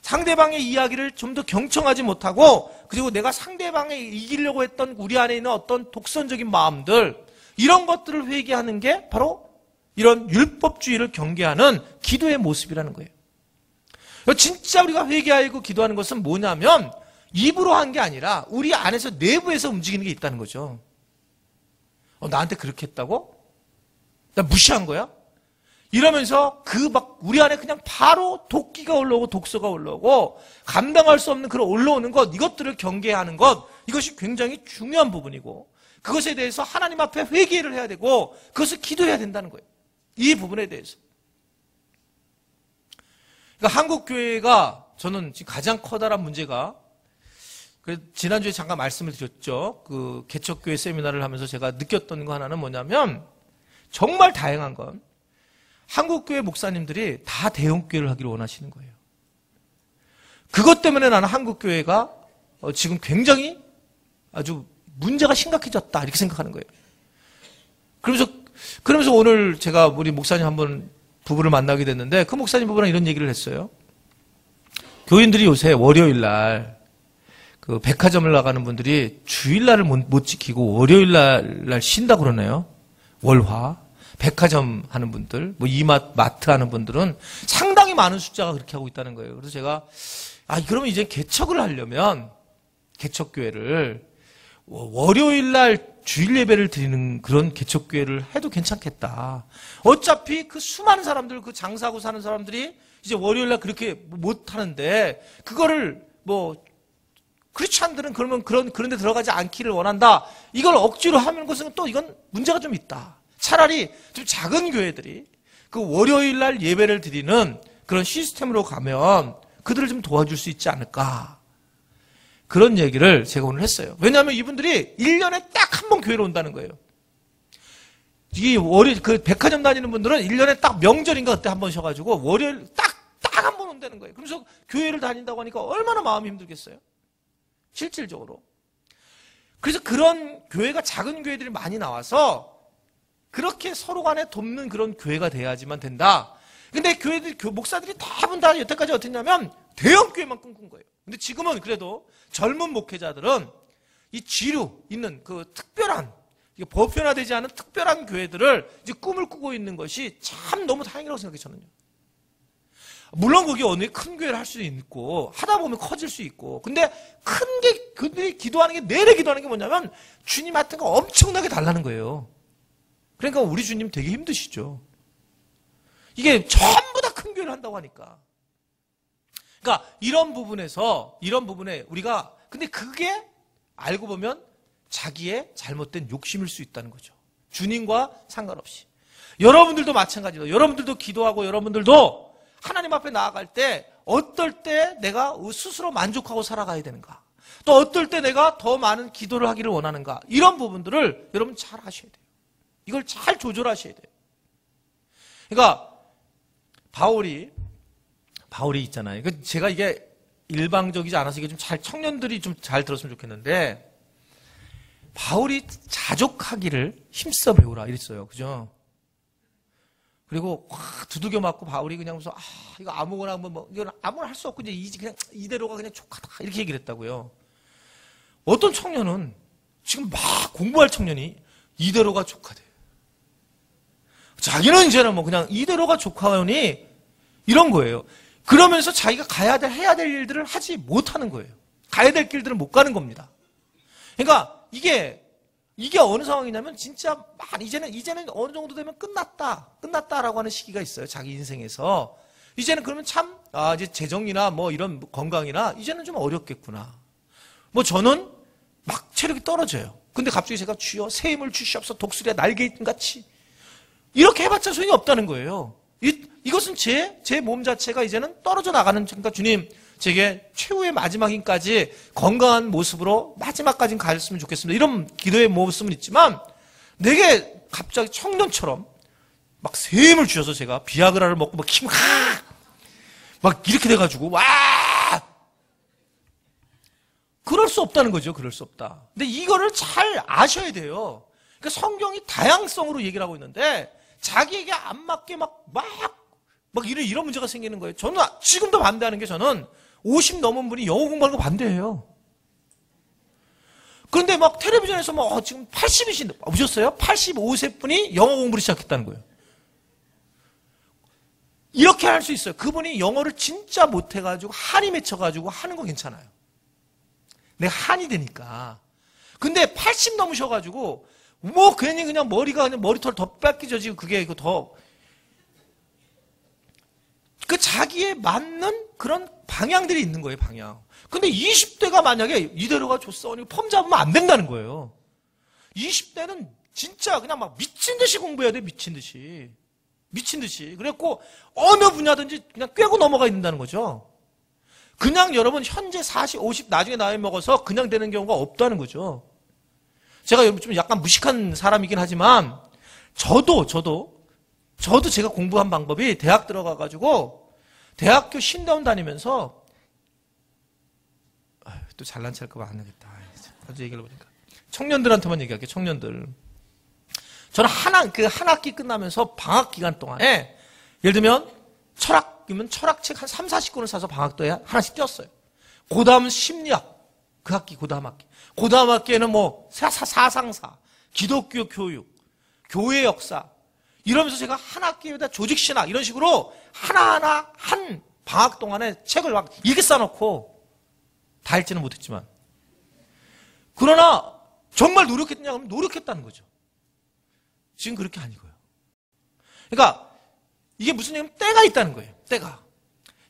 상대방의 이야기를 좀 더 경청하지 못하고, 그리고 내가 상대방을 이기려고 했던 우리 안에 있는 어떤 독선적인 마음들, 이런 것들을 회개하는 게 바로 이런 율법주의를 경계하는 기도의 모습이라는 거예요. 진짜 우리가 회개하고 기도하는 것은 뭐냐면 입으로 한 게 아니라 우리 안에서 내부에서 움직이는 게 있다는 거죠. 나한테 그렇게 했다고? 나 무시한 거야? 이러면서 우리 안에 그냥 바로 도끼가 올라오고 독소가 올라오고 감당할 수 없는 그런 올라오는 것, 이것들을 경계하는 것, 이것이 굉장히 중요한 부분이고, 그것에 대해서 하나님 앞에 회개를 해야 되고 그것을 기도해야 된다는 거예요. 이 부분에 대해서. 그러니까 한국 교회가 저는 지금 가장 커다란 문제가, 지난주에 잠깐 말씀을 드렸죠. 그 개척교회 세미나를 하면서 제가 느꼈던 거 하나는 뭐냐면, 정말 다행한 건 한국교회 목사님들이 다 대형교회를 하기를 원하시는 거예요. 그것 때문에 나는 한국교회가 지금 굉장히 아주 문제가 심각해졌다, 이렇게 생각하는 거예요. 그러면서 오늘 제가 우리 목사님 한번 부부를 만나게 됐는데, 그 목사님 부부랑 이런 얘기를 했어요. 교인들이 요새 월요일 날 그 백화점을 나가는 분들이 주일날을 못 지키고 월요일날 쉰다 그러네요. 월화. 백화점 하는 분들, 뭐 마트 하는 분들은 상당히 많은 숫자가 그렇게 하고 있다는 거예요. 그래서 제가, 그러면 이제 개척을 하려면, 개척교회를 월요일날 주일 예배를 드리는 그런 개척교회를 해도 괜찮겠다. 어차피 그 수많은 사람들, 그 장사하고 사는 사람들이 이제 월요일날 그렇게 못 하는데, 그거를 크리스찬들은 그러면 그런 데 들어가지 않기를 원한다. 이걸 억지로 하는 것은 또 이건 문제가 좀 있다. 차라리 좀 작은 교회들이 그 월요일날 예배를 드리는 그런 시스템으로 가면 그들을 좀 도와줄 수 있지 않을까. 그런 얘기를 제가 오늘 했어요. 왜냐하면 이분들이 1년에 딱 한 번 교회로 온다는 거예요. 그 백화점 다니는 분들은 1년에 딱 명절인가 그때 한 번 쉬어가지고 월요일 딱 한 번 온다는 거예요. 그래서 교회를 다닌다고 하니까 얼마나 마음이 힘들겠어요. 실질적으로. 그래서 그런 교회가 작은 교회들이 많이 나와서 그렇게 서로 간에 돕는 그런 교회가 돼야지만 된다. 근데 목사들이 대부분 다 여태까지 어땠냐면 대형 교회만 꿈꾼 거예요. 근데 지금은 그래도 젊은 목회자들은 이 지류 있는 그 특별한, 보편화되지 않은 특별한 교회들을 이제 꿈을 꾸고 있는 것이 참 너무 다행이라고 생각해요, 저는요. 물론 거기 어느 큰 교회를 할 수도 있고, 하다 보면 커질 수 있고, 근데 큰 게, 그들이 기도하는 게, 내래 기도하는 게 뭐냐면, 주님 하여튼 거 엄청나게 달라는 거예요. 그러니까 우리 주님 되게 힘드시죠. 이게 전부 다 큰 교회를 한다고 하니까. 그러니까 이런 부분에 우리가, 근데 그게 알고 보면 자기의 잘못된 욕심일 수 있다는 거죠. 주님과 상관없이. 여러분들도 마찬가지로, 여러분들도 기도하고 여러분들도 하나님 앞에 나아갈 때 어떨 때 내가 스스로 만족하고 살아가야 되는가, 또 어떨 때 내가 더 많은 기도를 하기를 원하는가, 이런 부분들을 여러분 잘 하셔야 돼요. 이걸 잘 조절하셔야 돼요. 그러니까 바울이 있잖아요. 제가 이게 일방적이지 않아서 이게 좀 잘, 청년들이 좀 잘 들었으면 좋겠는데, 바울이 자족하기를 힘써 배우라 이랬어요. 그죠? 그리고 확 두들겨 맞고 바울이 그냥 무슨 이거 아무거나 이건 아무거나 할 수 없고 이제 그냥 이대로가 그냥 족하다 이렇게 얘기를 했다고요. 어떤 청년은 지금 막 공부할 청년이 이대로가 족하대. 자기는 이제는 뭐 그냥 이대로가 족하니 이런 거예요. 그러면서 자기가 해야 될 일들을 하지 못하는 거예요. 가야 될 길들을 못 가는 겁니다. 그러니까 이게 어느 상황이냐면 진짜 이제는 어느 정도 되면 끝났다라고 하는 시기가 있어요. 자기 인생에서. 이제는 그러면 참, 이제 재정이나 뭐 이런 건강이나 이제는 좀 어렵겠구나. 뭐 저는 막 체력이 떨어져요. 근데 갑자기 제가 주여 새 힘을 주시옵소서 독수리의 날개같이 이렇게 해봤자 소용이 없다는 거예요. 이것은 제 몸 자체가 이제는 떨어져 나가는, 그러니까 주님, 제게 최후의 마지막 힘까지 건강한 모습으로 마지막까지 가셨으면 좋겠습니다. 이런 기도의 모습은 있지만, 내게 갑자기 청년처럼 막 새 힘을 주셔서 제가 비아그라를 먹고 막 이렇게 돼가지고, 그럴 수 없다는 거죠. 그럴 수 없다. 근데 이거를 잘 아셔야 돼요. 그러니까 성경이 다양성으로 얘기를 하고 있는데, 자기에게 안 맞게 막 이런 문제가 생기는 거예요. 저는 지금도 반대하는 게, 저는 50 넘은 분이 영어 공부하는 거 반대해요. 그런데 막 텔레비전에서 지금 80이신데, 보셨어요? 85세 분이 영어 공부를 시작했다는 거예요. 이렇게 할 수 있어요. 그분이 영어를 진짜 못해가지고 한이 맺혀가지고 하는 거 괜찮아요. 내가 한이 되니까. 근데 80 넘으셔가지고 괜히 그냥 머리털 더 뺏기져지고 그게 자기에 맞는 그런 방향들이 있는 거예요, 방향. 근데 20대가 만약에 이대로가 좋소, 폼 잡으면 안 된다는 거예요. 20대는 진짜 그냥 막 미친 듯이 공부해야 돼, 미친 듯이. 그래갖고 어느 분야든지 그냥 꿰고 넘어가 있는다는 거죠. 그냥 여러분 현재 40, 50 나중에 나이 먹어서 그냥 되는 경우가 없다는 거죠. 제가 좀 약간 무식한 사람이긴 하지만, 저도 제가 공부한 방법이 대학 들어가가지고 대학교 신대원 다니면서 또 잘난 척할까 안 하겠다. 아주 얘기를 보니까 청년들한테만 얘기할게요. 청년들. 저는 한 학기 끝나면서 방학 기간 동안에 예를 들면 철학이면 철학책 한 3, 40권을 사서 방학 때에 하나씩 띄웠어요. 그 다음 심리학, 그 다음 학기에는 사상사, 기독교 교육, 교회 역사, 이러면서 제가 한 학기에다 조직신학, 이런 식으로 하나하나 한 방학 동안에 책을 막 이렇게 쌓아놓고, 다 읽지는 못했지만. 그러나, 정말 노력했냐 하면 노력했다는 거죠. 지금 그렇게 아니고요. 그러니까, 이게 무슨 얘기냐면 때가 있다는 거예요. 때가.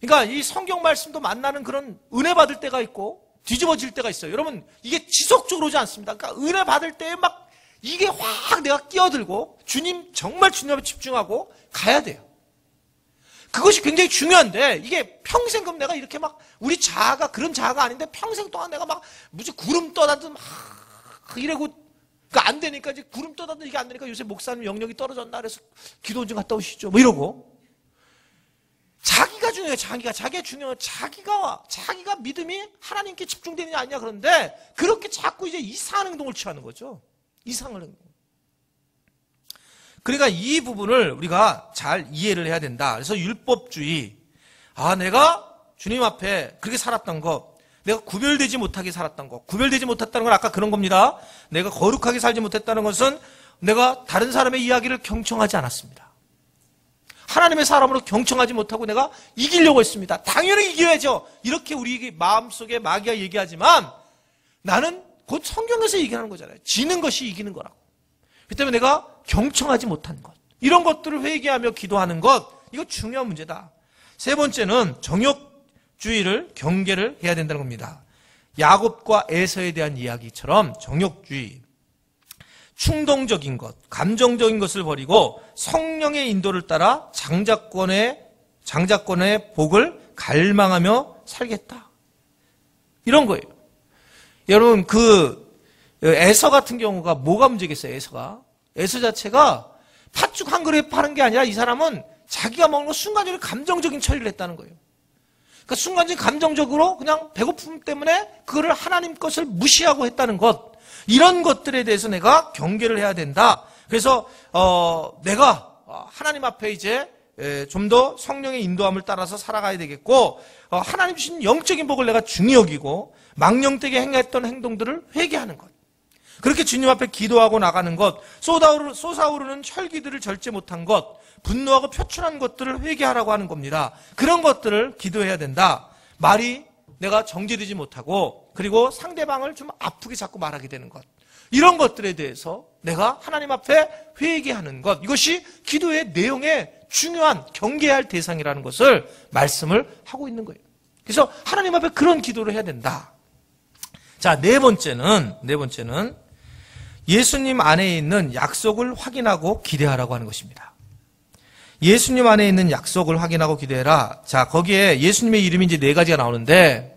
그러니까 이 성경 말씀도 만나는 그런 은혜 받을 때가 있고, 뒤집어질 때가 있어요. 여러분, 이게 지속적으로 오지 않습니다. 그러니까 은혜 받을 때에 이게 확 내가 끼어들고 정말 주님 앞에 집중하고 가야 돼요. 그것이 굉장히 중요한데, 이게 평생 그럼 내가 이렇게 우리 자아가 그런 자아가 아닌데 평생 동안 내가 무슨 구름 떠다니듯 이러고, 그러니까 안 되니까 이제 구름 떠다니듯 이게 안 되니까 요새 목사님 영역이 떨어졌나 그래서 기도 좀 갔다 오시죠. 이러고. 자기가 중요해. 자기가 중요해. 자기가 믿음이 하나님께 집중되느냐 아니냐. 그런데 그렇게 자꾸 이제 이상한 행동을 취하는 거죠. 이상한 행동. 그러니까 이 부분을 우리가 잘 이해를 해야 된다. 그래서 율법주의. 내가 주님 앞에 그렇게 살았던 것, 내가 구별되지 못하게 살았던 것, 구별되지 못했다는 건 아까 그런 겁니다. 내가 거룩하게 살지 못했다는 것은 내가 다른 사람의 이야기를 경청하지 않았습니다. 하나님의 사람으로 경청하지 못하고 내가 이기려고 했습니다. 당연히 이겨야죠. 이렇게 우리 마음속에 마귀가 얘기하지만 나는 곧 성경에서 얘기하는 거잖아요. 지는 것이 이기는 거라고. 그 때문에 내가 경청하지 못한 것, 이런 것들을 회개하며 기도하는 것, 이거 중요한 문제다. 세 번째는 정욕주의를 경계를 해야 된다는 겁니다. 야곱과 에서에 대한 이야기처럼 정욕주의, 충동적인 것, 감정적인 것을 버리고 성령의 인도를 따라 장자권의 복을 갈망하며 살겠다. 이런 거예요. 여러분, 에서 같은 경우가 뭐가 문제겠어요, 에서 자체가 팥죽 한 그릇 파는 게 아니라 이 사람은 자기가 먹는 거 순간적으로 감정적인 처리를 했다는 거예요. 그러니까 순간적인 감정적으로 그냥 배고픔 때문에 그거를 하나님 것을 무시하고 했다는 것, 이런 것들에 대해서 내가 경계를 해야 된다. 그래서 내가 하나님 앞에 이제 좀 더 성령의 인도함을 따라서 살아가야 되겠고, 하나님 주신 영적인 복을 내가 중히 여기고 망령되게 행했던 행동들을 회개하는 것, 그렇게 주님 앞에 기도하고 나가는 것, 솟아오르는 혈기들을 절제 못한 것, 분노하고 표출한 것들을 회개하라고 하는 겁니다. 그런 것들을 기도해야 된다. 말이 내가 정제되지 못하고, 그리고 상대방을 좀 아프게 자꾸 말하게 되는 것, 이런 것들에 대해서 내가 하나님 앞에 회개하는 것, 이것이 기도의 내용의 중요한 경계해야 할 대상이라는 것을 말씀을 하고 있는 거예요. 그래서 하나님 앞에 그런 기도를 해야 된다. 자, 네 번째는 예수님 안에 있는 약속을 확인하고 기대하라고 하는 것입니다. 예수님 안에 있는 약속을 확인하고 기대해라. 자, 거기에 예수님의 이름이 이제 네 가지가 나오는데,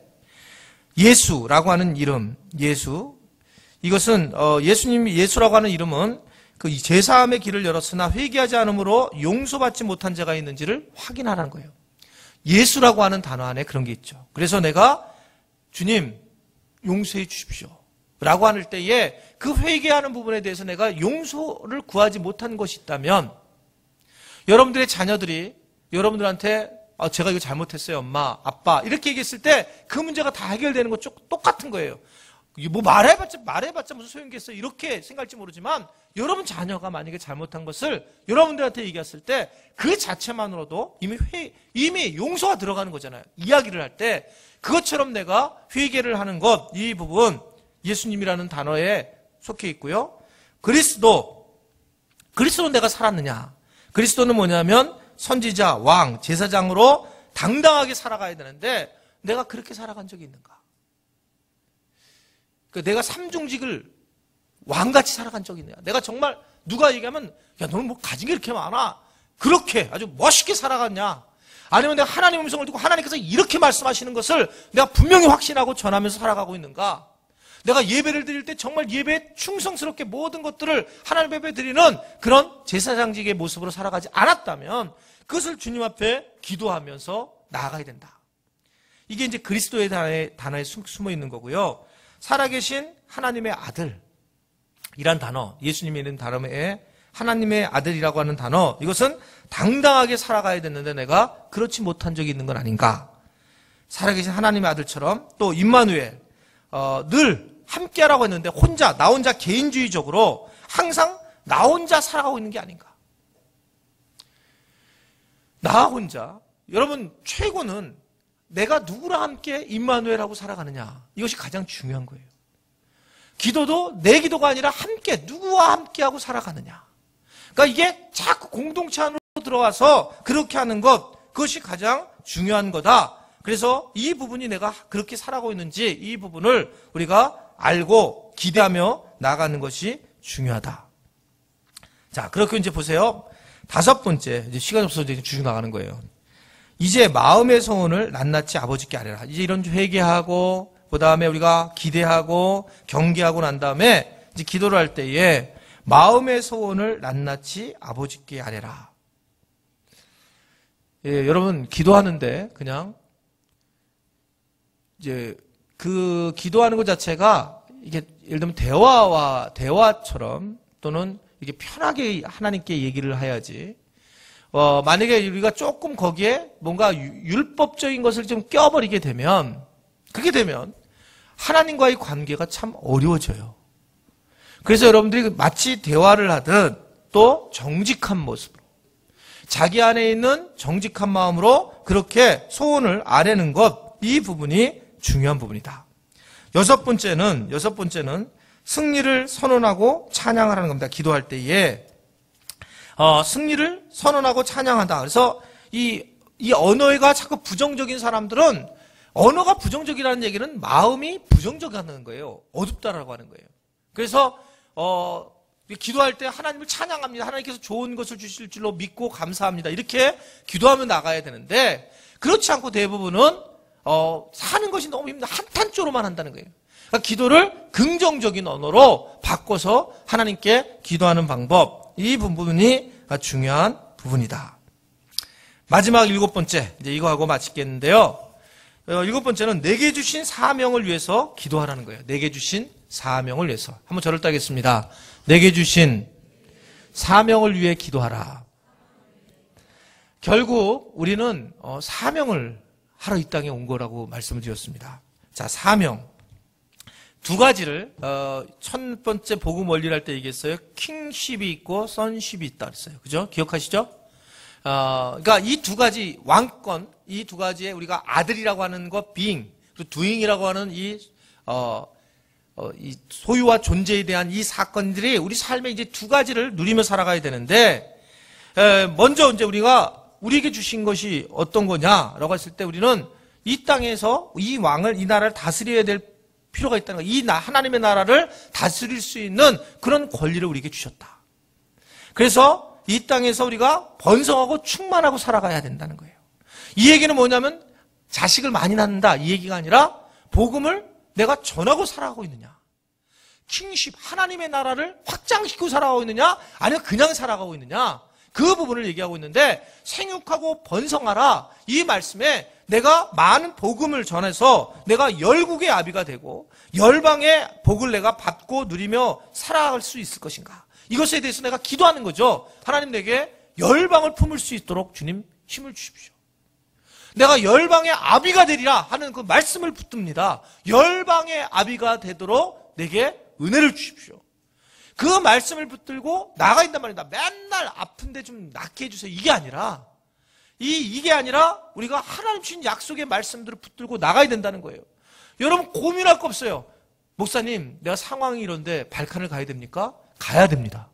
예수라고 하는 이름, 이것은 예수라고 하는 이름은 그 제사함의 길을 열었으나 회개하지 않으므로 용서받지 못한 자가 있는지를 확인하라는 거예요. 예수라고 하는 단어 안에 그런 게 있죠. 그래서 내가 주님 용서해 주십시오 라고 할 때에 그 회개하는 부분에 대해서 내가 용서를 구하지 못한 것이 있다면, 여러분들의 자녀들이 여러분들한테 제가 이거 잘못했어요, 엄마, 아빠, 이렇게 얘기했을 때 그 문제가 다 해결되는 것 똑같은 거예요. 뭐 말해봤자 무슨 소용이겠어요, 이렇게 생각할지 모르지만, 여러분 자녀가 만약에 잘못한 것을 여러분들한테 얘기했을 때 그 자체만으로도 이미 용서가 들어가는 거잖아요. 이야기를 할 때 그것처럼 내가 회개를 하는 것, 이 부분 예수님이라는 단어에 속해 있고요. 그리스도는 내가 살았느냐? 그리스도는 뭐냐면 선지자, 왕, 제사장으로 당당하게 살아가야 되는데 내가 그렇게 살아간 적이 있는가? 그러니까 내가 삼중직을 왕같이 살아간 적이 있느냐? 내가 정말 누가 얘기하면 야, 너는 뭐 가진 게 이렇게 많아? 그렇게 아주 멋있게 살아갔냐? 아니면 내가 하나님의 음성을 듣고 하나님께서 이렇게 말씀하시는 것을 내가 분명히 확신하고 전하면서 살아가고 있는가? 내가 예배를 드릴 때 정말 예배에 충성스럽게 모든 것들을 하나님 앞에 드리는 그런 제사장직의 모습으로 살아가지 않았다면 그것을 주님 앞에 기도하면서 나아가야 된다. 이게 이제 그리스도의 단어에 숨어 있는 거고요. 살아계신 하나님의 아들이란 단어, 예수님이 있는 단어에 하나님의 아들이라고 하는 단어, 이것은 당당하게 살아가야 되는데 내가 그렇지 못한 적이 있는 건 아닌가? 살아계신 하나님의 아들처럼 또 임마누엘, 늘 함께하라고 했는데 나 혼자 개인주의적으로 항상 나 혼자 살아가고 있는 게 아닌가? 나 혼자, 여러분 최고는 내가 누구랑 함께 임마누엘하고 살아가느냐, 이것이 가장 중요한 거예요. 기도도 내 기도가 아니라 함께, 누구와 함께하고 살아가느냐. 그러니까 이게 자꾸 공동체 안으로 들어와서 그렇게 하는 것, 그것이 가장 중요한 거다. 그래서 이 부분이 내가 그렇게 살아가고 있는지 이 부분을 우리가 알고 기대하며 나가는 것이 중요하다. 자, 그렇게 이제 보세요. 다섯 번째, 이제 시간이 없어서 이제 쭉 나가는 거예요. 이제 마음의 소원을 낱낱이 아버지께 아뢰라. 이제 이런 회개하고, 그 다음에 우리가 기대하고, 경계하고 난 다음에 이제 기도를 할 때에 마음의 소원을 낱낱이 아버지께 아뢰라. 예, 여러분 기도하는데 그냥 이제 그 기도하는 것 자체가 이게 예를 들면 대화처럼 또는 이게 편하게 하나님께 얘기를 해야지. 만약에 우리가 조금 거기에 뭔가 율법적인 것을 좀 껴버리게 되면 그렇게 되면 하나님과의 관계가 참 어려워져요. 그래서 여러분들이 마치 대화를 하듯 또 정직한 모습으로 자기 안에 있는 정직한 마음으로 그렇게 소원을 아뢰는 것, 이 부분이 중요한 부분이다. 여섯 번째는 승리를 선언하고 찬양하라는 겁니다. 기도할 때에 승리를 선언하고 찬양한다. 그래서 이 언어가 자꾸 부정적인 사람들은 언어가 부정적이라는 얘기는 마음이 부정적이라는 거예요. 어둡다라고 하는 거예요. 그래서 기도할 때 하나님을 찬양합니다. 하나님께서 좋은 것을 주실 줄로 믿고 감사합니다. 이렇게 기도하며 나가야 되는데 그렇지 않고 대부분은 사는 것이 너무 힘들다. 한탄조로만 한다는 거예요. 그러니까 기도를 긍정적인 언어로 바꿔서 하나님께 기도하는 방법, 이 부분이 중요한 부분이다. 마지막 일곱 번째, 이제 이거 하고 마치겠는데요. 일곱 번째는 내게 주신 사명을 위해서 기도하라는 거예요. 내게 주신 사명을 위해서. 한번 저를 따겠습니다. 내게 주신 사명을 위해 기도하라. 결국 우리는 사명을 하러 이 땅에 온 거라고 말씀을 드렸습니다. 자, 사명. 두 가지를 첫 번째 복음 원리를 할 때 얘기했어요. 킹십이 있고 선십이 있다 그랬어요. 그죠? 기억하시죠? 그러니까 이 두 가지 왕권, 이 두 가지에 우리가 아들이라고 하는 것, being, 그리고 doing이라고 하는 이 소유와 존재에 대한 이 사건들이 우리 삶에 이제 두 가지를 누리며 살아가야 되는데, 먼저 이제 우리에게 주신 것이 어떤 거냐라고 했을 때 우리는 이 땅에서 이 왕을, 이 나라를 다스려야 될 필요가 있다는 거예요. 이 하나님의 나라를 다스릴 수 있는 그런 권리를 우리에게 주셨다. 그래서 이 땅에서 우리가 번성하고 충만하고 살아가야 된다는 거예요. 이 얘기는 뭐냐면 자식을 많이 낳는다 이 얘기가 아니라 복음을 내가 전하고 살아가고 있느냐, 킹십, 하나님의 나라를 확장시키고 살아가고 있느냐, 아니면 그냥 살아가고 있느냐, 그 부분을 얘기하고 있는데, 생육하고 번성하라 이 말씀에 내가 많은 복음을 전해서 내가 열국의 아비가 되고 열방의 복을 내가 받고 누리며 살아갈 수 있을 것인가, 이것에 대해서 내가 기도하는 거죠. 하나님, 내게 열방을 품을 수 있도록 주님 힘을 주십시오. 내가 열방의 아비가 되리라 하는 그 말씀을 붙듭니다. 열방의 아비가 되도록 내게 은혜를 주십시오. 그 말씀을 붙들고 나가 있단 말입니다. 맨날 아픈데 좀 낫게 해주세요, 이게 아니라, 이게 아니라 우리가 하나님 주신 약속의 말씀들을 붙들고 나가야 된다는 거예요. 여러분 고민할 거 없어요. 목사님, 내가 상황이 이런데 발칸을 가야 됩니까? 가야 됩니다.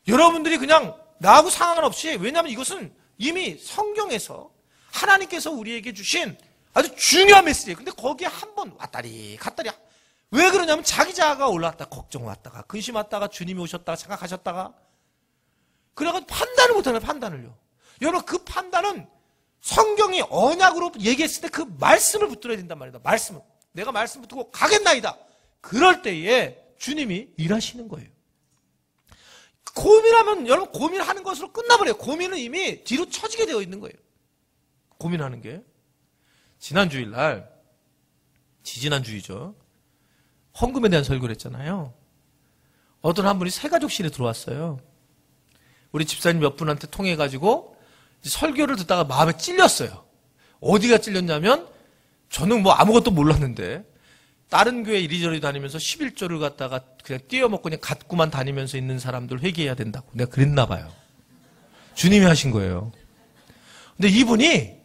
여러분들이 그냥 나하고 상관 없이, 왜냐하면 이것은 이미 성경에서 하나님께서 우리에게 주신 아주 중요한 메시지예요. 근데 거기에 한번 왔다리 갔다리. 왜 그러냐면 자기 자아가 올라왔다, 걱정 왔다가, 근심 왔다가, 주님이 오셨다가, 생각하셨다가, 그래가지고 판단을 못하는 거예요. 판단을요. 여러분, 그 판단은 성경이 언약으로 얘기했을 때 그 말씀을 붙들어야 된단 말이다. 말씀을. 내가 말씀 붙들고 가겠나이다. 그럴 때에 주님이 일하시는 거예요. 고민하면 여러분 고민하는 것으로 끝나버려요. 고민은 이미 뒤로 처지게 되어 있는 거예요. 고민하는 게. 지난 주일날, 지지난 주이죠. 헌금에 대한 설교를 했잖아요. 어떤 한 분이 새가족실에 들어왔어요. 우리 집사님 몇 분한테 통해가지고 설교를 듣다가 마음에 찔렸어요. 어디가 찔렸냐면, 저는 뭐 아무것도 몰랐는데 다른 교회 이리저리 다니면서 11조를 갖다가 그냥 띄어먹고 그냥 갖고만 다니면서 있는 사람들 회개해야 된다고 내가 그랬나 봐요. 주님이 하신 거예요. 근데 이분이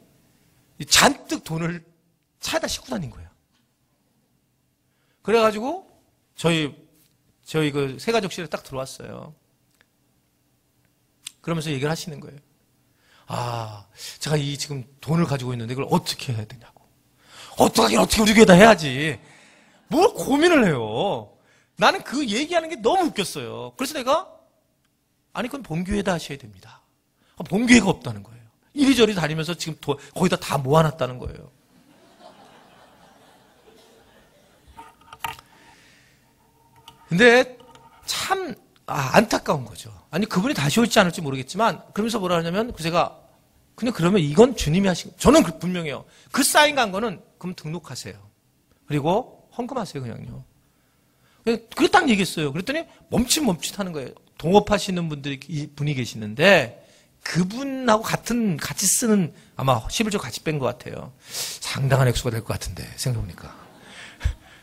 잔뜩 돈을 차에다 싣고 다닌 거예요. 그래가지고 저희 그 새가족실에 딱 들어왔어요. 그러면서 얘기를 하시는 거예요. 제가 지금 돈을 가지고 있는데 이걸 어떻게 해야 되냐고. 어떻게 우리 교회다 해야지. 뭘 고민을 해요. 나는 그 얘기하는 게 너무 웃겼어요. 그래서 내가, 아니 그건 본교회다 하셔야 됩니다. 본교회가 없다는 거예요. 이리저리 다니면서 지금 거기다 다 모아놨다는 거예요. 근데 참 안타까운 거죠. 아니 그분이 다시 올지 않을지 모르겠지만, 그러면서 뭐라 하냐면, 제가 근데 그러면 이건 주님이 하신, 저는 분명해요. 그 사인 간 거는 그럼 등록하세요. 그리고 헌금하세요, 그냥요. 그게 딱 얘기했어요. 그랬더니 멈칫 하는 거예요. 동업하시는 분이 계시는데, 그분하고 같이 쓰는 아마 11조 같이 뺀 것 같아요. 상당한 액수가 될 것 같은데, 생각해보니까.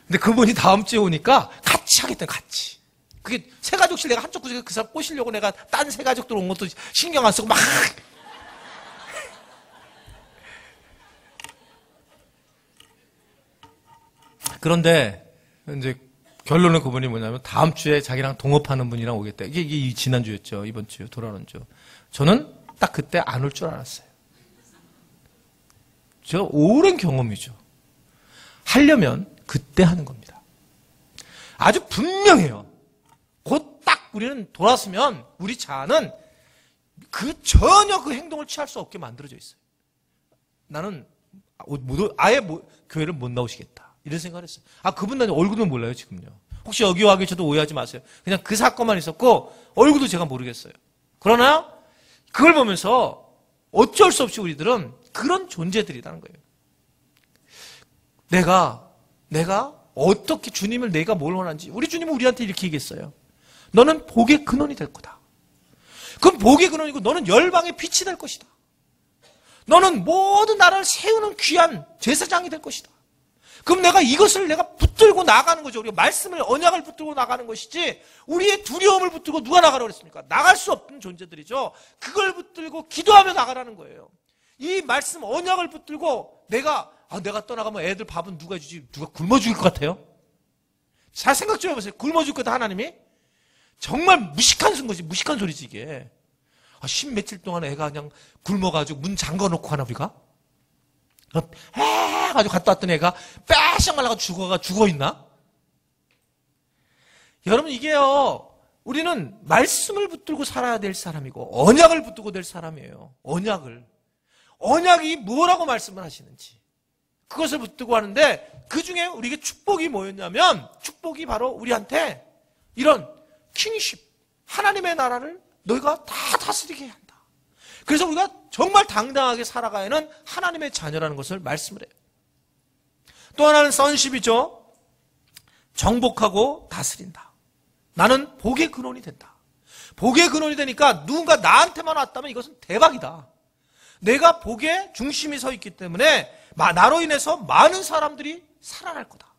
근데 그분이 다음 주에 오니까 같이 하겠다는, 같이. 그게 세 가족씩 내가 한쪽 구석에 그 사람 꼬시려고 내가 딴 세 가족들 온 것도 신경 안 쓰고 막. 그런데 이제 결론은 그분이 뭐냐면 다음 주에 자기랑 동업하는 분이랑 오겠다. 이게 지난주였죠. 이번 주, 돌아오는 주. 저는 딱 그때 안 올 줄 알았어요. 저 오랜 경험이죠. 하려면 그때 하는 겁니다. 아주 분명해요. 곧 딱 우리는 돌아서면 우리 자아는 전혀 그 행동을 취할 수 없게 만들어져 있어요. 나는 아예 교회를 못 나오시겠다. 이런 생각을 했어요. 그분 얼굴도 몰라요, 지금요. 혹시 여기 와 계셔도 오해하지 마세요. 그냥 그 사건만 있었고 얼굴도 제가 모르겠어요. 그러나 그걸 보면서 어쩔 수 없이 우리들은 그런 존재들이라는 거예요. 내가 어떻게 주님을 내가 뭘 원하는지 우리 주님은 우리한테 이렇게 얘기했어요. 너는 복의 근원이 될 거다. 그럼 복의 근원이고 너는 열방의 빛이 될 것이다. 너는 모든 나라를 세우는 귀한 제사장이 될 것이다. 그럼 이것을 내가 붙들고 나가는 거죠. 우리가 말씀을, 언약을 붙들고 나가는 것이지 우리의 두려움을 붙들고 누가 나가라고 그랬습니까? 나갈 수 없는 존재들이죠. 그걸 붙들고 기도하며 나가라는 거예요. 이 말씀, 언약을 붙들고 내가 떠나가면 애들 밥은 누가 주지? 누가 굶어 죽일 것 같아요? 잘 생각 좀 해보세요. 굶어 죽을 거다, 하나님이? 정말 무식한 소리지 이게. 10며칠 동안 애가 그냥 굶어가지고 문 잠궈놓고 하나 우리가? 해가지고 갔다 왔던 애가 빼앗아 말라가 죽어있나? 여러분 이게요, 우리는 말씀을 붙들고 살아야 될 사람이고 언약을 붙들고 될 사람이에요. 언약이 뭐라고 말씀을 하시는지 그것을 붙들고 하는데, 그 중에 우리에게 축복이 뭐였냐면, 축복이 바로 우리한테 이런 킹십, 하나님의 나라를 너희가 다 다스리게 해야 한다. 그래서 우리가 정말 당당하게 살아가야 하는 하나님의 자녀라는 것을 말씀을 해요. 또 하나는 선십이죠. 정복하고 다스린다. 나는 복의 근원이 된다. 복의 근원이 되니까 누군가 나한테만 왔다면 이것은 대박이다. 내가 복의 중심이 서 있기 때문에 나로 인해서 많은 사람들이 살아날 거다.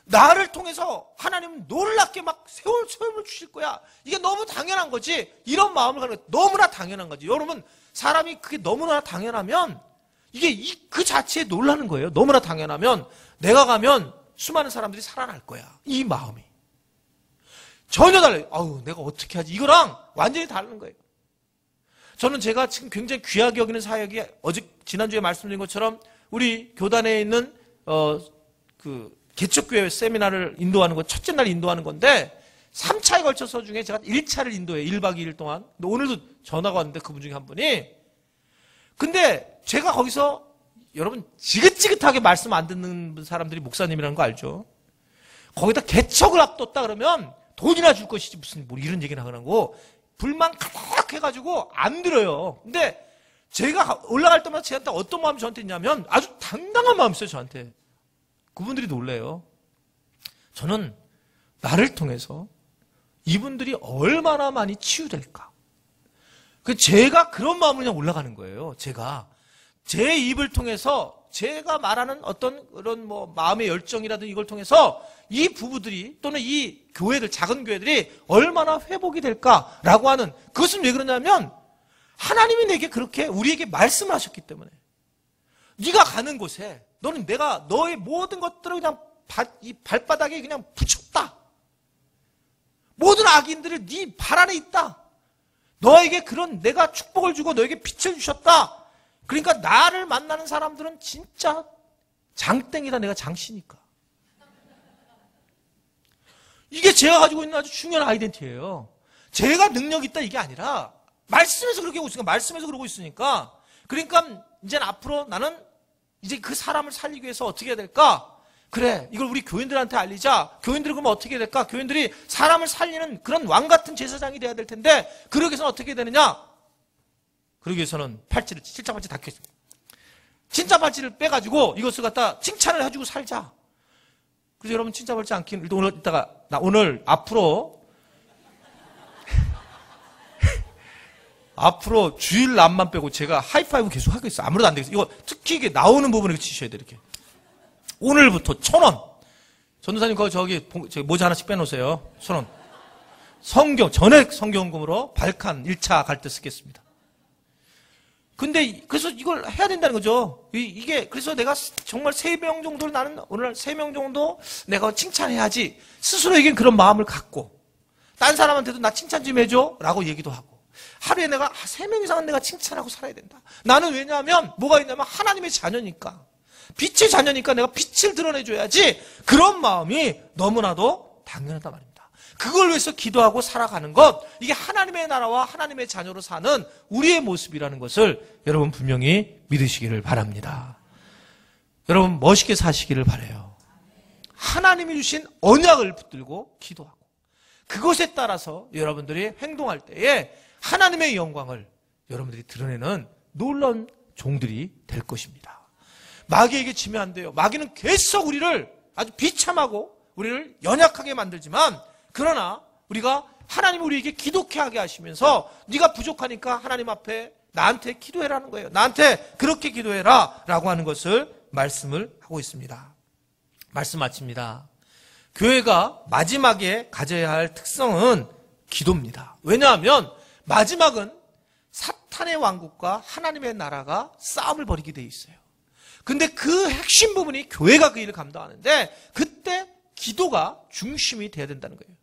나를 통해서 하나님은 놀랍게 막 세움을 주실 거야. 이게 너무 당연한 거지. 이런 마음을 갖는 거 너무나 당연한 거지. 여러분, 사람이 그게 너무나 당연하면 이게 그 자체에 놀라는 거예요. 너무나 당연하면 내가 가면 수많은 사람들이 살아날 거야. 이 마음이. 전혀 달라요. 내가 어떻게 하지? 이거랑 완전히 다른 거예요. 저는 제가 지금 굉장히 귀하게 여기는 사역이 지난주에 말씀드린 것처럼 우리 교단에 있는 개척교회 세미나를 인도하는 거, 첫째 날 인도하는 건데 3차에 걸쳐서 중에 제가 1차를 인도해요. 1박 2일 동안. 근데 오늘도 전화가 왔는데 그분 중에 한 분이. 근데 제가 거기서 여러분 지긋지긋하게 말씀 안 듣는 사람들이 목사님이라는 거 알죠? 거기다 개척을 앞뒀다 그러면 돈이나 줄 것이지 무슨 이런 얘기나 하고 불만 가득 해가지고 안 들어요. 근데 제가 올라갈 때마다 저한테 어떤 마음이 저한테 있냐면 아주 당당한 마음이 있어요. 저한테. 그분들이 놀래요. 저는 나를 통해서 이분들이 얼마나 많이 치유될까. 제가 그런 마음으로 그냥 올라가는 거예요. 제 입을 통해서 제가 말하는 어떤 그런 마음의 열정이라든 이걸 통해서 이 부부들이 또는 이 교회들, 작은 교회들이 얼마나 회복이 될까라고 하는, 그것은 왜 그러냐면 하나님이 내게 그렇게 우리에게 말씀을 하셨기 때문에. 네가 가는 곳에 너는 내가 너의 모든 것들을 그냥 이 발바닥에 그냥 붙였다. 모든 악인들을 네 발 안에 있다. 너에게 그런 내가 축복을 주고 너에게 빛을 주셨다. 그러니까 나를 만나는 사람들은 진짜 장땡이다. 내가 장씨니까. 이게 제가 가지고 있는 아주 중요한 아이덴티티예요. 제가 능력 있다 이게 아니라 말씀에서 그렇게 하고 있으니까, 말씀에서 그러고 있으니까. 그러니까 이제는 앞으로 나는 이제 그 사람을 살리기 위해서 어떻게 해야 될까? 그래, 이걸 우리 교인들한테 알리자. 교인들이 그러면 어떻게 해야 될까? 교인들이 사람을 살리는 그런 왕 같은 제사장이 돼야 될 텐데, 그러기 위해서는 어떻게 해야 되느냐? 그러기 위해서는 팔찌를, 진짜 팔찌 다 껴있습니다. 진짜 팔찌를 빼가지고 이것을 갖다 칭찬을 해주고 살자. 그래서 여러분 진짜 팔찌 안 끼는, 오늘 이따가, 오늘 앞으로 주일 남만 빼고 제가 하이파이브 계속 하겠어요. 아무래도 안 되겠어요. 이거 특히 이게 나오는 부분에 치셔야 돼요, 이렇게. 오늘부터 1,000원. 전도사님, 저기 모자 하나씩 빼놓으세요. 1,000원. 전액 성경금으로 발칸 1차 갈 때 쓰겠습니다. 근데, 그래서 이걸 해야 된다는 거죠. 그래서 내가 정말 3명 정도를 나는 오늘 3명 정도 내가 칭찬해야지. 스스로에겐 그런 마음을 갖고, 딴 사람한테도 나 칭찬 좀 해줘. 라고 얘기도 하고. 하루에 내가 3명 이상은 내가 칭찬하고 살아야 된다. 나는 왜냐하면 뭐가 있냐면 하나님의 자녀니까. 빛의 자녀니까 내가 빛을 드러내줘야지. 그런 마음이 너무나도 당연하단 말입니다. 그걸 위해서 기도하고 살아가는 것, 이게 하나님의 나라와 하나님의 자녀로 사는 우리의 모습이라는 것을 여러분 분명히 믿으시기를 바랍니다. 여러분 멋있게 사시기를 바라요. 하나님이 주신 언약을 붙들고 기도하고 그것에 따라서 여러분들이 행동할 때에 하나님의 영광을 여러분들이 드러내는 놀라운 종들이 될 것입니다. 마귀에게 지면 안 돼요. 마귀는 계속 우리를 아주 비참하고 우리를 연약하게 만들지만, 그러나 우리가 하나님이 우리에게 기도케 하게 하시면서 네가 부족하니까 하나님 앞에 나한테 기도해라는 거예요. 나한테 그렇게 기도해라 라고 하는 것을 말씀을 하고 있습니다. 말씀 마칩니다. 교회가 마지막에 가져야 할 특성은 기도입니다. 왜냐하면 마지막은 사탄의 왕국과 하나님의 나라가 싸움을 벌이게 되어 있어요. 근데 그 핵심 부분이 교회가 그 일을 감당하는데, 그때 기도가 중심이 돼야 된다는 거예요.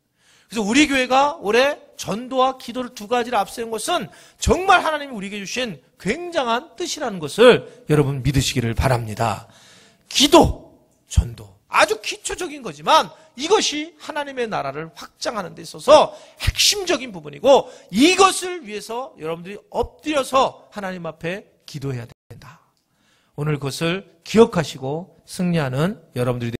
그래서 우리 교회가 올해 전도와 기도를 2가지를 앞세운 것은 정말 하나님이 우리에게 주신 굉장한 뜻이라는 것을 여러분 믿으시기를 바랍니다. 기도, 전도. 아주 기초적인 거지만 이것이 하나님의 나라를 확장하는 데 있어서 핵심적인 부분이고, 이것을 위해서 여러분들이 엎드려서 하나님 앞에 기도해야 된다. 오늘 그것을 기억하시고 승리하는 여러분들이